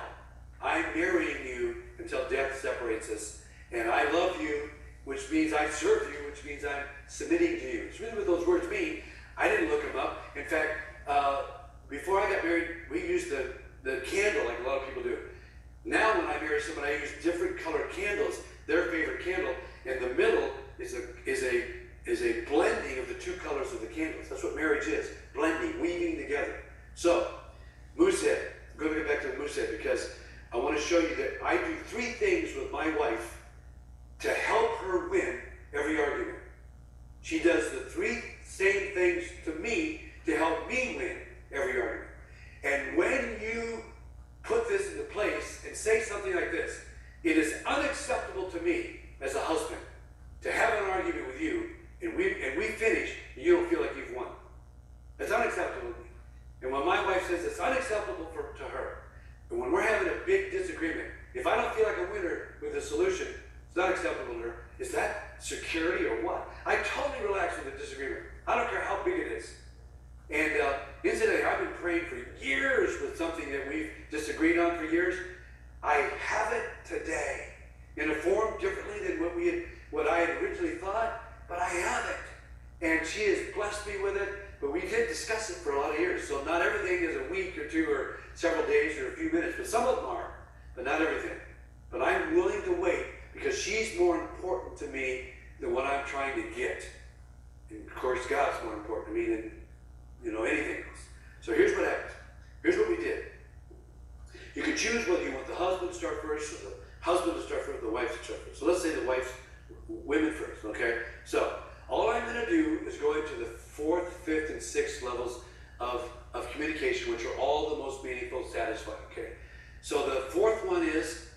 I'm marrying you until death separates us. And I love you, which means I serve you, which means I'm submitting to you. It's really what those words mean. I didn't look them up. In fact, before I got married, we used the candle like a lot of people do. Now when I marry someone, I use different colored candles, their favorite candle, and the middle is a blending of the two colors of the candles. That's what marriage is, blending, weaving together. So, moosehead. I'm going to get back to the moosehead because I want to show you that I do 3 things with my wife to help her win every argument. She does the 3 same things to me to help me win every argument. And when you put this into place and say something like this, it is unacceptable to me as a husband to have an argument with you and we finish and you don't feel like you've won. That's unacceptable to me. And when my wife says it's unacceptable to her, and when we're having a big disagreement, if I don't feel like a winner with a solution, it's not acceptable to her. Is that security or what? I totally relax with a disagreement. I don't care how big it is. And incidentally, I've been praying for years with something that we've disagreed on for years. I have it today in a form differently than what I had originally thought, but I have it. And she has blessed me with it, but we did discuss it for a lot of years. So not everything is a week or 2 or several days or a few minutes, but some of them are, but not everything. But I'm willing to wait because she's more important to me than what I'm trying to get. And of course, God's more important to me than anything else. So here's what happens. Here's what we did. You can choose whether you want the husband to start first, or the husband to start first, or the wife to start first. So let's say the women first, okay? So all I'm going to do is go into the 4th, 5th, and 6th levels of communication, which are all the most meaningful, satisfying, okay? So the 4th one is,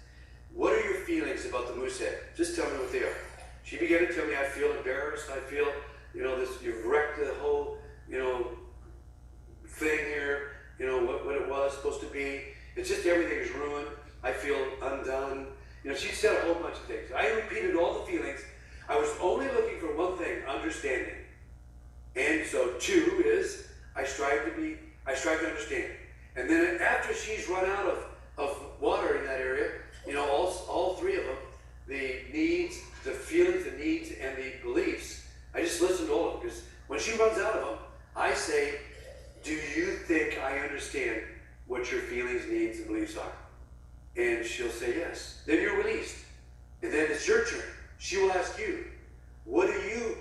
what are your feelings about the moosehead? Just tell me what they are. She began to tell me, I feel embarrassed, I feel, you've wrecked the whole, thing here, what it was supposed to be. It's just everything is ruined. I feel undone. She said a whole bunch of things. I repeated all the feelings. I was only looking for one thing, understanding. And so 2 is, I strive to understand. And then after she's run out of water in that area, all 3 of them, the needs, the feelings, the needs, and the beliefs, I just listen to all of them. Because when she runs out of them, I say, do you think I understand what your feelings, needs, and beliefs are? And she'll say yes. Then you're released. And then it's your turn. She will ask you, what do you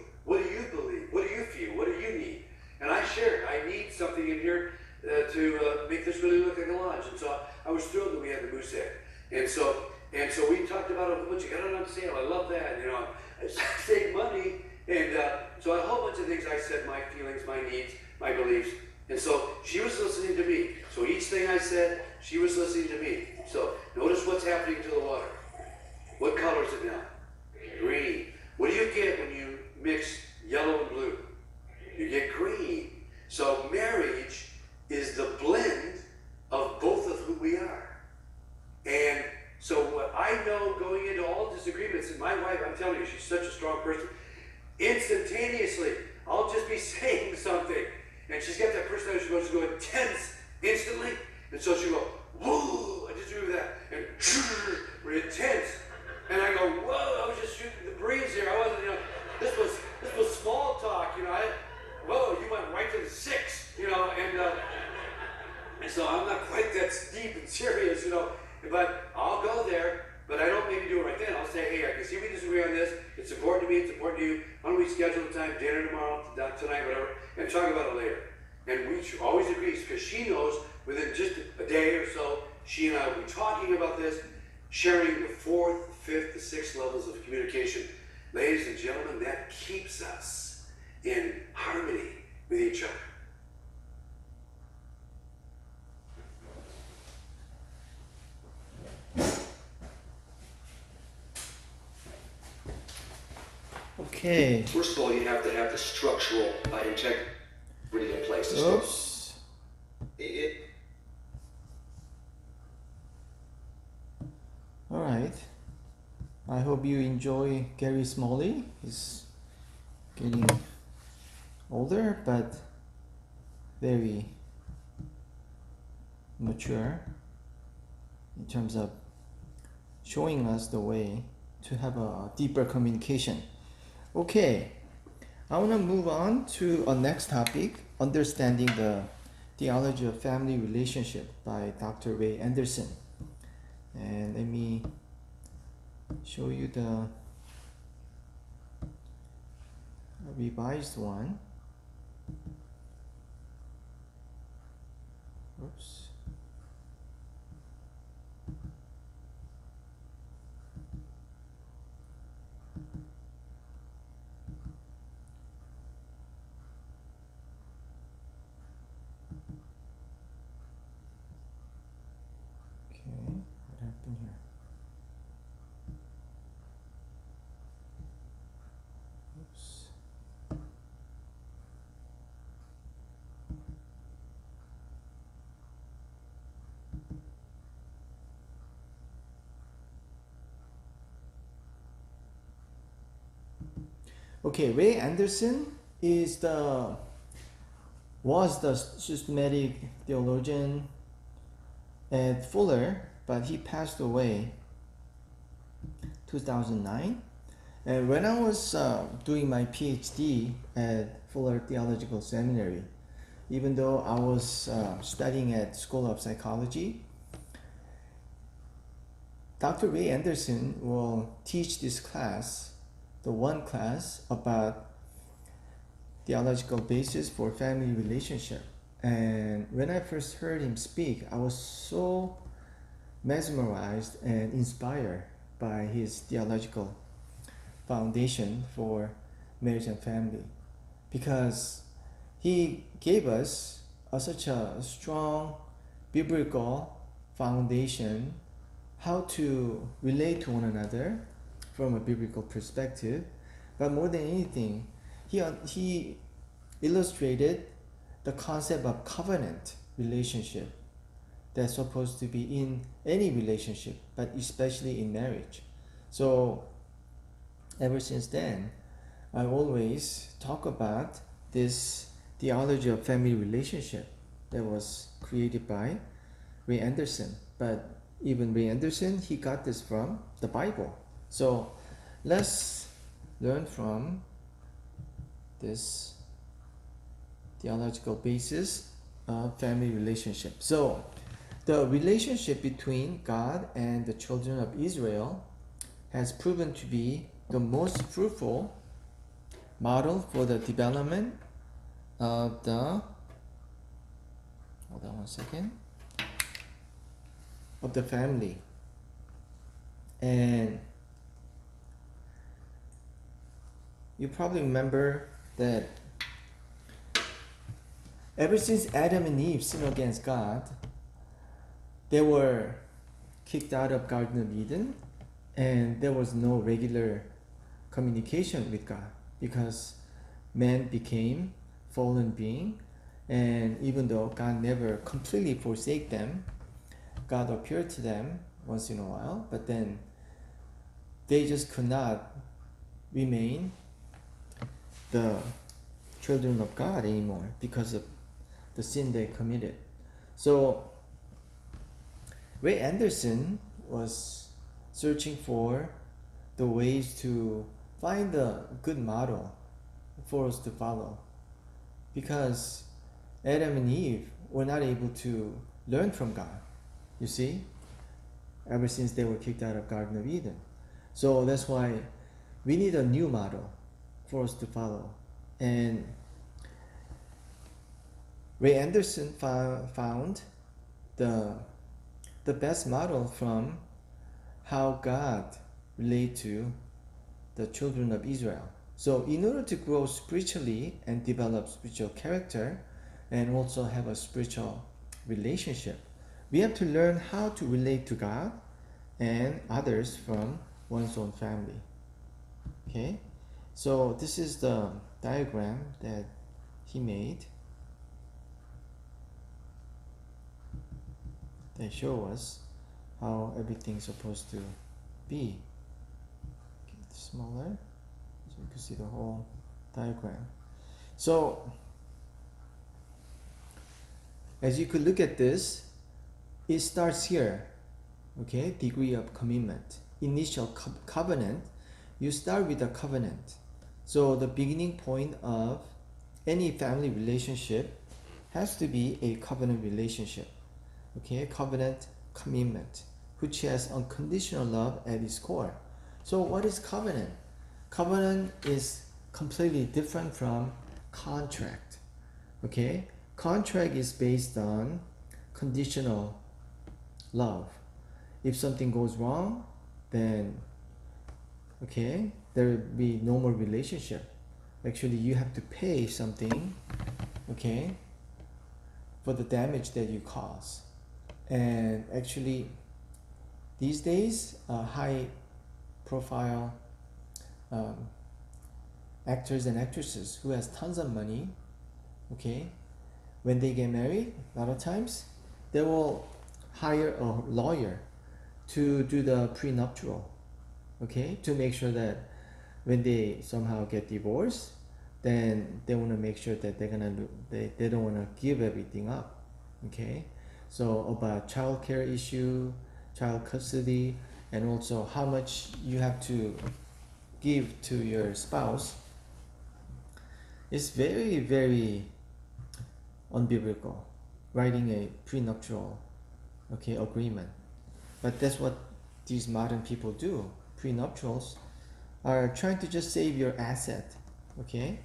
believe? What do you feel? What do you need? And I shared, I need something in here to make this really look like a lodge. And so I was thrilled that we had the moosehead. And so we talked about a whole bunch. You got it on sale. I love that. I save money. And so a whole bunch of things I said, my feelings, my needs, my beliefs. And so she was listening to me. So each thing I said, she was listening to me. So notice what's happening to the water. What color is it now? Green. What do you get when you mix yellow and blue? You get green. So marriage is the blend of both of who we are. And so what I know going into all disagreements, and my wife, I'm telling you, she's such a strong person, instantaneously, I'll just be saying something. And she's got that personality, she's supposed to go intense instantly. And so she'll go, whoa, I just do that. And tonight, whatever, and talk about it later. And we always agree, because she knows within just a day or so, she and I will be talking about this, sharing the 4th, 5th, the 6th levels of communication. Ladies and gentlemen, that keeps us in harmony with each other. Okay. First of all, you have to have the structural integrity in place. Oops. All right. I hope you enjoy Gary Smalley. He's getting older, but very mature in terms of showing us the way to have a deeper communication. Okay, I want to move on to our next topic, understanding the theology of family relationship by Dr. Ray Anderson. And let me show you the revised one. Oops. What happened here? Oops. Okay, Ray Anderson was the systematic theologian at Fuller, but he passed away 2009. And when I was doing my PhD at Fuller Theological Seminary, even though I was studying at School of Psychology, Dr. Ray Anderson will teach this class, the one class about theological basis for family relationship. And when I first heard him speak, I was so mesmerized and inspired by his theological foundation for marriage and family, because he gave us such a strong biblical foundation how to relate to one another from a biblical perspective. But more than anything, he illustrated the concept of covenant relationship that's supposed to be in any relationship, but especially in marriage. So ever since then, I always talk about this theology of family relationship that was created by Ray Anderson. But even Ray Anderson, he got this from the Bible. So let's learn from this theological basis of family relationship. So the relationship between God and the children of Israel has proven to be the most fruitful model for the development of the, hold on one second, of the family. And you probably remember that ever since Adam and Eve sinned against God, they were kicked out of Garden of Eden, and there was no regular communication with God because man became fallen being. And even though God never completely forsake them, God appeared to them once in a while, but then they just could not remain the children of God anymore because of the sin they committed. So Ray Anderson was searching for the ways to find a good model for us to follow, because Adam and Eve were not able to learn from God, you see, ever since they were kicked out of Garden of Eden. So that's why we need a new model for us to follow. And Ray Anderson found the best model from how God relate to the children of Israel. So in order to grow spiritually and develop spiritual character and also have a spiritual relationship, we have to learn how to relate to God and others from one's own family. Okay, so this is the diagram that he made that show us how everything's supposed to be. Get it smaller so you can see the whole diagram. So as you could look at this, it starts here. Okay, degree of commitment, initial covenant. You start with a covenant. So the beginning point of any family relationship has to be a covenant relationship. Okay, covenant commitment, which has unconditional love at its core. So what is covenant? Covenant is completely different from contract. Okay, contract is based on conditional love. If something goes wrong, then okay, there will be no more relationship. Actually, you have to pay something, okay, for the damage that you cause. And actually, these days, high profile actors and actresses who has tons of money, okay, when they get married, a lot of times, they will hire a lawyer to do the prenuptial, okay, to make sure that when they somehow get divorced, then they want to make sure that they don't want to give everything up, okay. So about child care issue, child custody, and also how much you have to give to your spouse is very, very unbiblical, writing a prenuptial, okay, agreement. But that's what these modern people do. Prenuptials are trying to just save your asset, okay?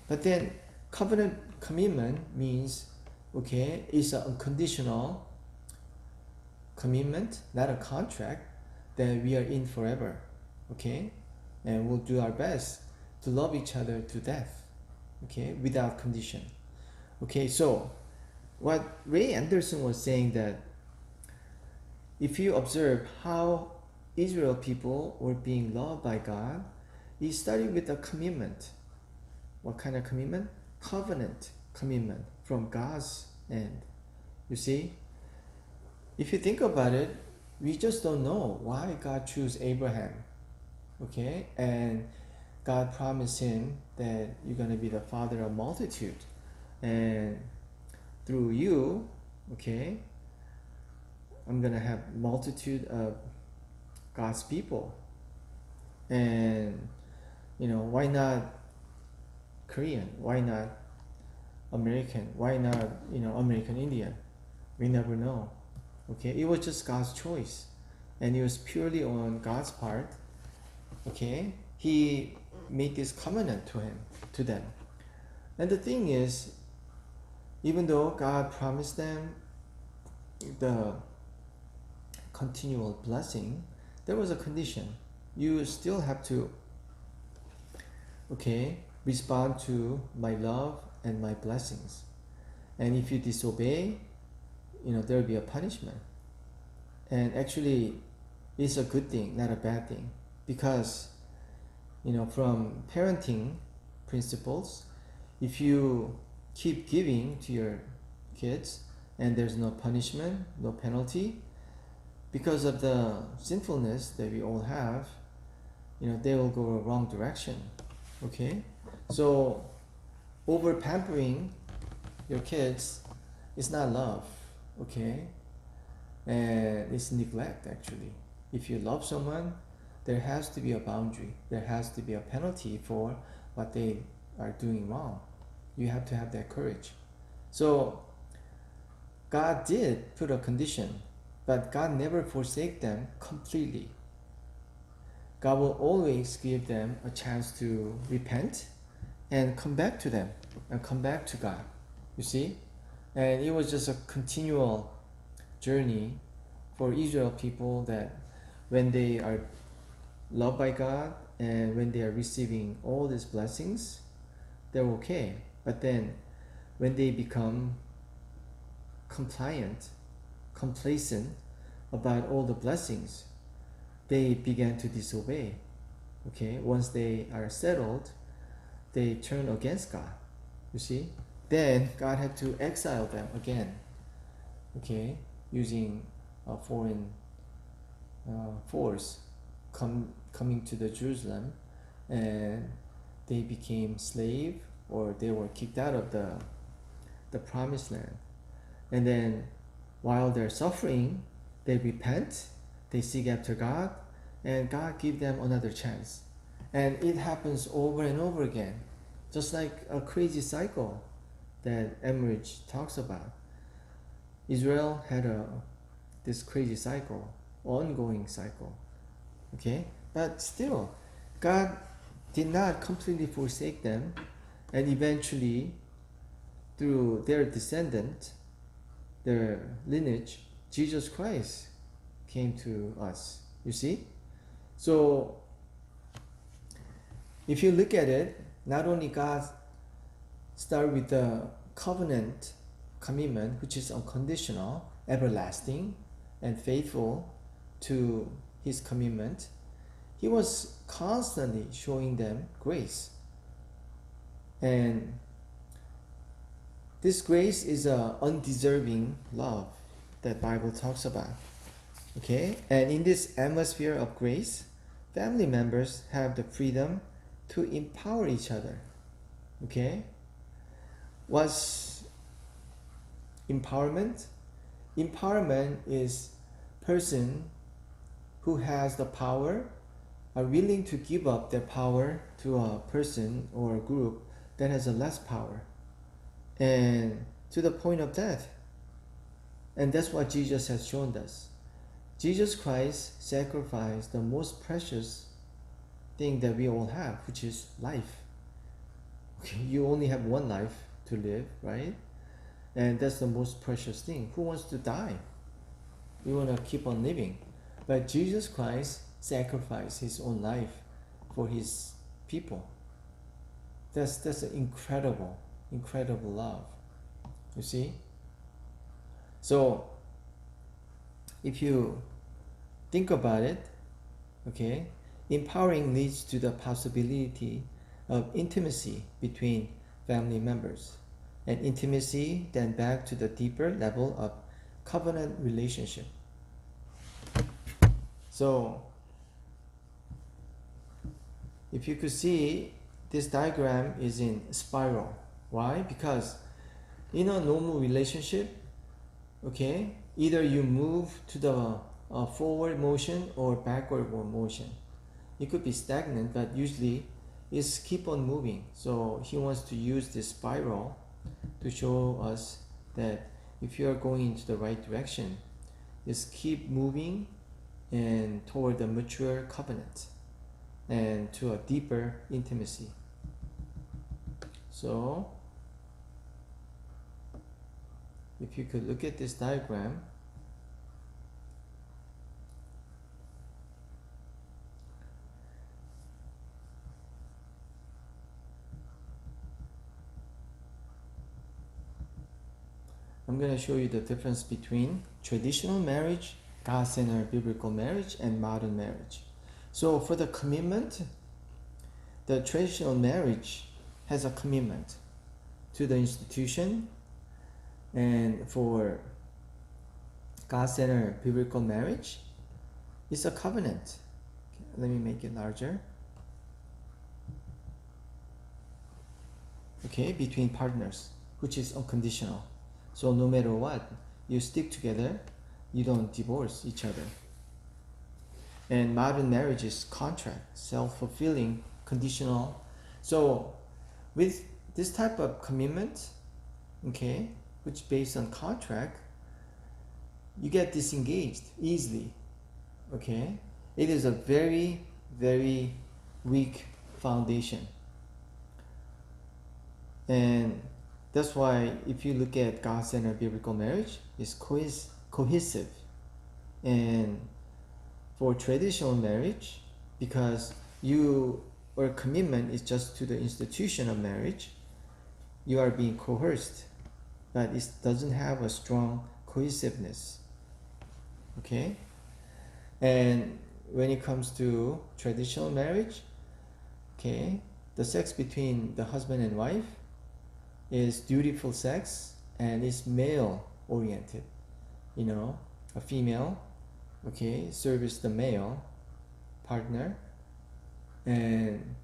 But then covenant commitment means, okay, it's an unconditional commitment, not a contract, that we are in forever, okay? And we'll do our best to love each other to death, okay, without condition. Okay, so what Ray Anderson was saying that if you observe how Israel people were being loved by God, he started with a commitment. What kind of commitment? Covenant commitment from God's end. You see? If you think about it, we just don't know why God chose Abraham. Okay? And God promised him that you're going to be the father of multitude. And through you, okay, I'm going to have multitude of God's people. And, you know, why not Korean? Why not American? Why not, you know, American Indian? We never know. Okay, it was just God's choice. And it was purely on God's part. Okay, he made this covenant to them. And the thing is, even though God promised them the continual blessing, there was a condition. You still have to, okay, respond to my love and my blessings. And if you disobey, you know, there will be a punishment. And actually, it's a good thing, not a bad thing. Because, you know, from parenting principles, if you keep giving to your kids and there's no punishment, no penalty, because of the sinfulness that we all have, you know, they will go a wrong direction. Okay? So, over pampering your kids is not love. Okay? And it's neglect, actually. If you love someone, there has to be a boundary. There has to be a penalty for what they are doing wrong. You have to have that courage. So, God did put a condition, but God never forsake them completely. God will always give them a chance to repent and come back to them and come back to God. You see? And it was just a continual journey for Israel people, that when they are loved by God and when they are receiving all these blessings, they're okay. But then when they become compliant, complacent about all the blessings, they began to disobey. Okay, once they are settled, they turn against God. You see? Then God had to exile them again. Okay, using a foreign force coming to the Jerusalem, and they became slave, or they were kicked out of the promised land. And then while they're suffering, they repent, they seek after God, and God gives them another chance. And it happens over and over again, just like a crazy cycle that Emmerich talks about. Israel had this crazy cycle, ongoing cycle. Okay? But still, God did not completely forsake them, and eventually, through their descendant, their lineage, Jesus Christ came to us. You see? So, if you look at it, not only God started with the covenant commitment, which is unconditional, everlasting, and faithful to his commitment, he was constantly showing them grace. And this grace is an undeserving love that Bible talks about. Okay? And in this atmosphere of grace, family members have the freedom to empower each other. Okay? What's empowerment? Empowerment is person who has the power are willing to give up their power to a person or a group that has a less power, and to the point of death. And that's what Jesus has shown us. Jesus Christ sacrificed the most precious thing that we all have, which is life. Okay, you only have one life to live, right? And that's the most precious thing. Who wants to die? We want to keep on living. But Jesus Christ sacrificed his own life for his people. That's an incredible love. You see? So, if you think about it, okay, empowering leads to the possibility of intimacy between family members. And intimacy then back to the deeper level of covenant relationship. So, if you could see, this diagram is in spiral. Why? Because in a normal relationship, okay, either you move to the forward motion or backward motion. It could be stagnant, but usually it's keep on moving. So he wants to use this spiral to show us that if you are going into the right direction, just keep moving and toward the mature covenant and to a deeper intimacy. So, if you could look at this diagram, I'm going to show you the difference between traditional marriage, God-centered biblical marriage, and modern marriage. So for the commitment, the traditional marriage has a commitment to the institution, and for God-centered biblical marriage, it's a covenant. Okay, let me make it larger. Okay, between partners, which is unconditional. So no matter what, you stick together, you don't divorce each other. And modern marriage is contract, self-fulfilling, conditional. So with this type of commitment, okay, which is based on contract, you get disengaged easily, okay? It is a very, very weak foundation. And That's why if you look at God-centered biblical marriage, it's cohesive. And for traditional marriage, because your commitment is just to the institution of marriage, you are being coerced, but it doesn't have a strong cohesiveness. Okay? And when it comes to traditional marriage, okay, the sex between the husband and wife is dutiful sex and is male oriented. You know, a female, okay, serves the male partner, and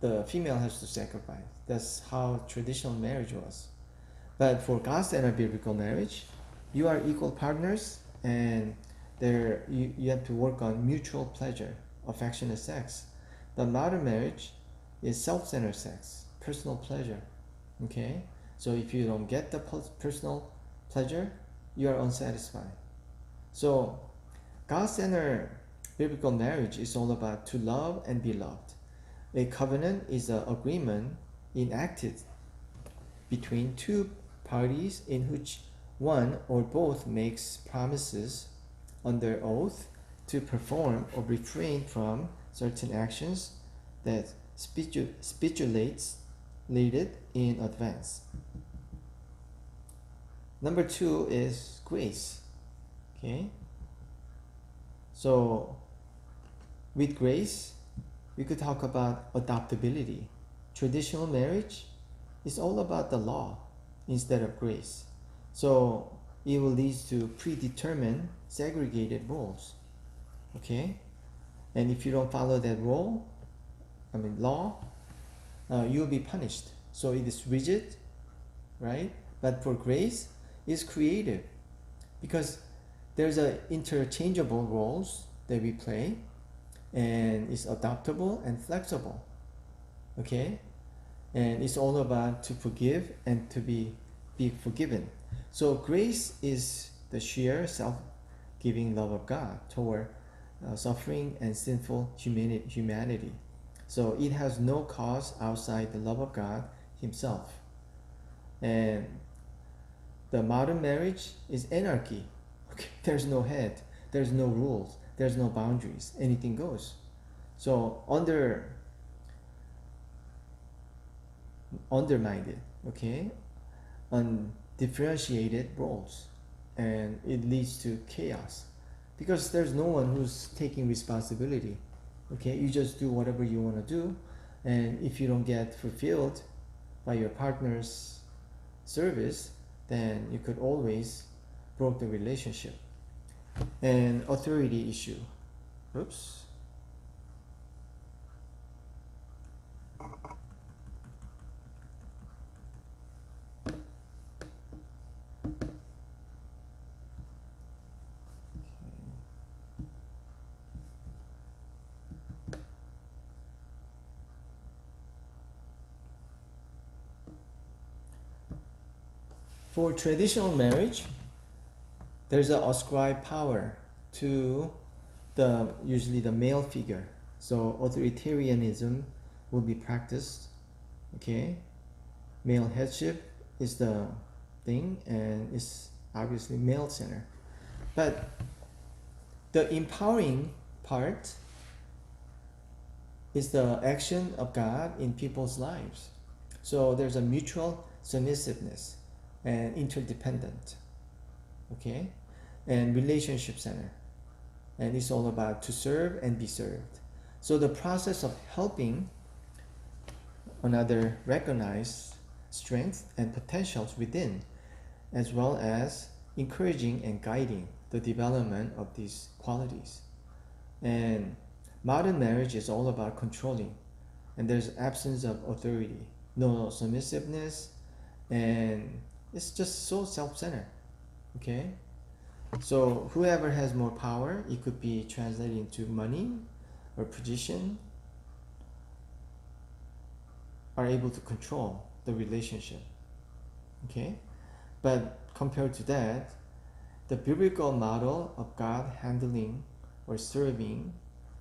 the female has to sacrifice. That's how traditional marriage was. But for God-centered biblical marriage, you are equal partners, and there you have to work on mutual pleasure, affectionate sex. The modern marriage is self-centered sex, personal pleasure. Okay, so if you don't get the personal pleasure, you are unsatisfied. So God-centered biblical marriage is all about to love and be loved. A covenant is an agreement enacted between two parties in which one or both makes promises under oath to perform or refrain from certain actions that stipulates in advance. Number 2 is grace. Okay, so with grace we could talk about adoptability. Traditional marriage is all about the law instead of grace, so it will lead to predetermined segregated roles. Okay, and if you don't follow that law, you'll be punished. So it is rigid, right? But for grace, it's creative, because there's a interchangeable roles that we play, and it's adaptable and flexible. Okay, and it's all about to forgive and to be forgiven. So grace is the sheer self-giving love of God toward suffering and sinful humanity. So it has no cause outside the love of God himself. And the modern marriage is anarchy. Okay, there's no head, there's no rules, there's no boundaries, anything goes. So undermined, okay, undifferentiated roles, and it leads to chaos, because there's no one who's taking responsibility. Okay, you just do whatever you want to do, and if you don't get fulfilled by your partner's service, then you could always broke the relationship. And authority issue. Oops. For traditional marriage, there's a ascribed power to usually the male figure. So authoritarianism will be practiced. Okay, male headship is the thing, and it's obviously male centered. But the empowering part is the action of God in people's lives. So there's a mutual submissiveness and interdependent, okay, and relationship center, and it's all about to serve and be served. So the process of helping another recognize strengths and potentials within, as well as encouraging and guiding the development of these qualities. And modern marriage is all about controlling, and there's absence of authority, no submissiveness, and it's just so self-centered. Okay, so whoever has more power, it could be translated into money or position, are able to control the relationship. Okay, but compared to that, the biblical model of God handling or serving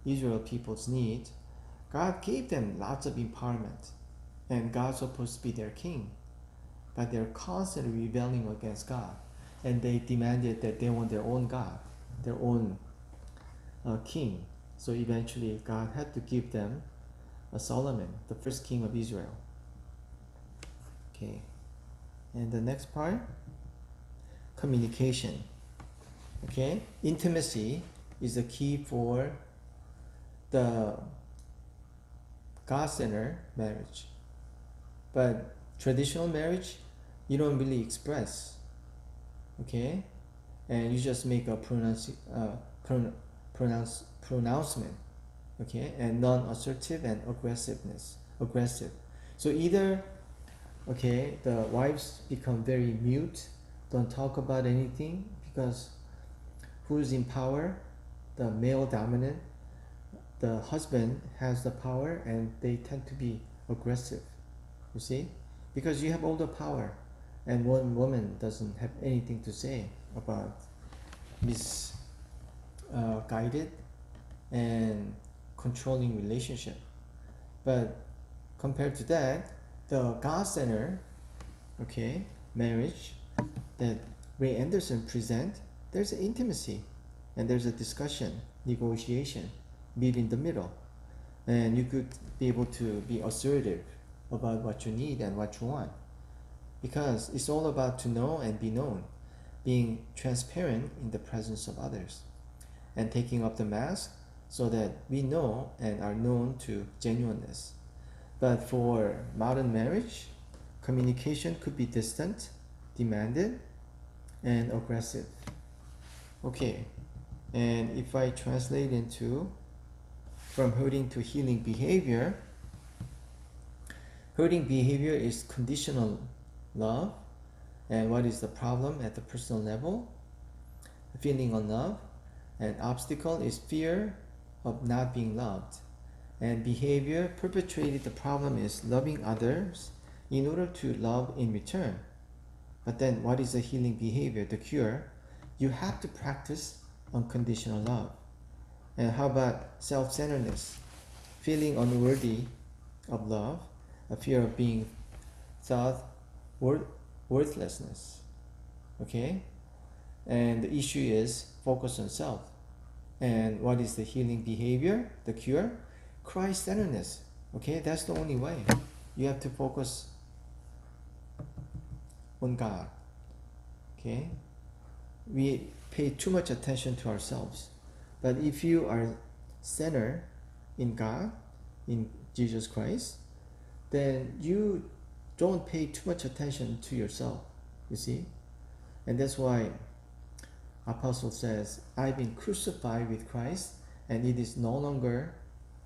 Israel people's needs, God gave them lots of empowerment, and God's supposed to be their king. but they're constantly rebelling against God. And they demanded that they want their own God, their own king. So eventually God had to give them a Solomon, the first king of Israel. Okay. And the next part, communication. Okay. Intimacy is the key for the God-centered marriage. But traditional marriage, you don't really express. Okay. And you just make a pronouncement. Okay. And non-assertive and aggressive. So either, okay, the wives become very mute, don't talk about anything, because who's in power? The male dominant. The husband has the power and they tend to be aggressive. You see? Because you have all the power and one woman doesn't have anything to say about misguided and controlling relationship. But compared to that, the God-centered, okay, marriage that Ray Anderson present, there's an intimacy and there's a discussion, negotiation, meet in the middle, and you could be able to be assertive about what you need and what you want, because it's all about to know and be known, being transparent in the presence of others, and taking up the mask so that we know and are known to genuineness. But for modern marriage, communication could be distant, demanded, and aggressive. Okay, and if I translate into from hurting to healing behavior, hurting behavior is conditional love. And what is the problem at the personal level? Feeling unloved. And obstacle is fear of not being loved. And behavior perpetuated the problem is loving others in order to love in return. But then what is the healing behavior, the cure? You have to practice unconditional love. And how about self-centeredness? Feeling unworthy of love, a fear of being thought worthlessness. Okay? And the issue is focus on self. And what is the healing behavior, the cure? Christ-centeredness. Okay? That's the only way. You have to focus on God. Okay? We pay too much attention to ourselves. But if you are centered in God, in Jesus Christ, then you don't pay too much attention to yourself, you see? And that's why Apostle says, I've been crucified with Christ, and it is no longer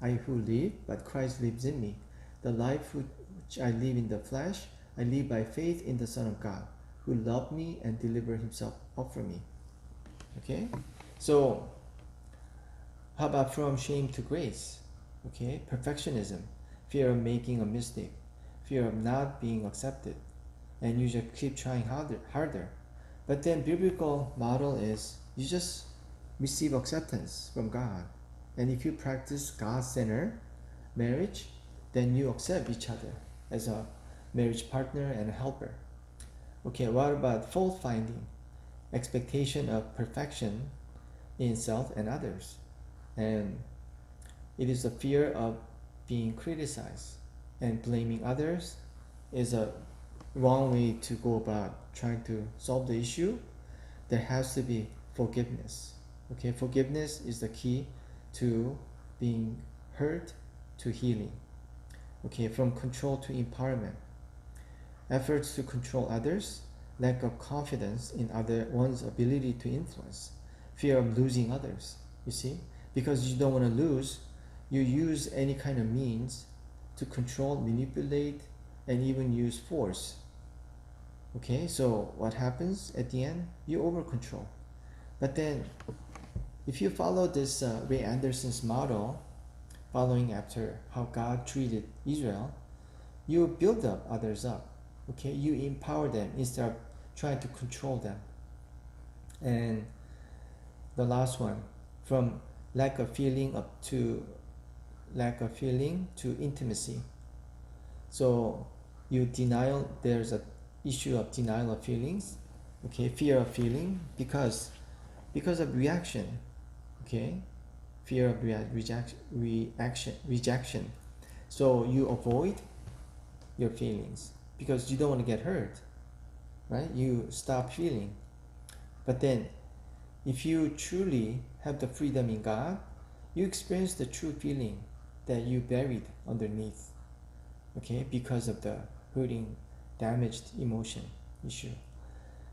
I who live, but Christ lives in me. The life which I live in the flesh, I live by faith in the Son of God, who loved me and delivered himself up for me. Okay? So, how about from shame to grace? Okay, perfectionism, fear of making a mistake, fear of not being accepted, and you just keep trying harder. But then biblical model is you just receive acceptance from God. And if you practice God-centered marriage, then you accept each other as a marriage partner and a helper. Okay, what about fault finding? Expectation of perfection in self and others. And it is a fear of being criticized, and blaming others is a wrong way to go about trying to solve the issue. There has to be forgiveness. Okay, forgiveness is the key to being hurt to healing. Okay, from control to empowerment. Efforts to control others, lack of confidence in one's ability to influence, fear of losing others, you see? Because you don't want to lose, you use any kind of means to control, manipulate, and even use force. Okay, so what happens at the end? You over control. But then, if you follow this Ray Anderson's model, following after how God treated Israel, you build up others up. Okay, you empower them instead of trying to control them. And the last one, from lack of feeling to intimacy. So you denial there's a issue of denial of feelings, okay, fear of feeling, because of reaction, okay, fear of rejection. So you avoid your feelings because you don't want to get hurt, right? You stop feeling. But then if you truly have the freedom in God, you experience the true feeling that you buried underneath, okay, because of the hurting, damaged emotion issue.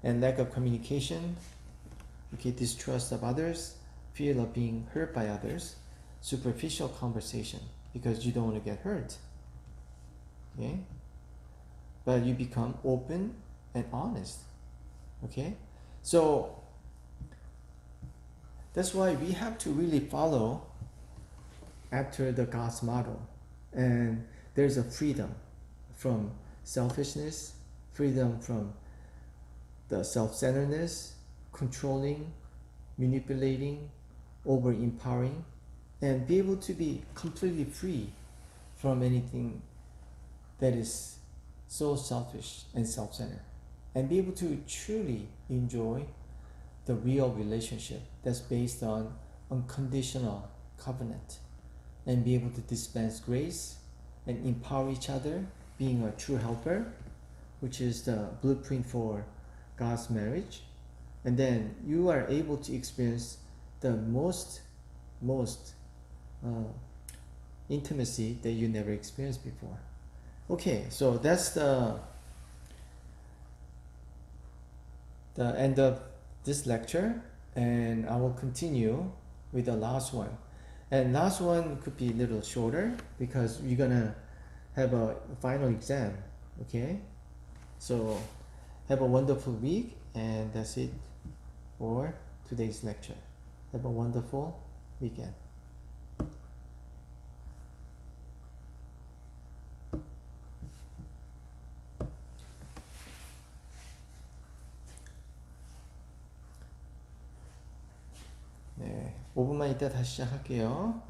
And lack of communication, okay, distrust of others, fear of being hurt by others, superficial conversation because you don't want to get hurt, okay? But you become open and honest, okay? So that's why we have to really follow after the God's model. And there's a freedom from selfishness, freedom from the self-centeredness, controlling, manipulating, over-empowering, and be able to be completely free from anything that is so selfish and self-centered, and be able to truly enjoy the real relationship that's based on unconditional covenant, and be able to dispense grace and empower each other, being a true helper, which is the blueprint for God's marriage. And then you are able to experience the most intimacy that you never experienced before. Okay, so that's the end of this lecture, and I will continue with the last one. And last one could be a little shorter because we're gonna have a final exam, okay? So have a wonderful week, and that's it for today's lecture. Have a wonderful weekend. 네, 5분만 있다 다시 시작할게요.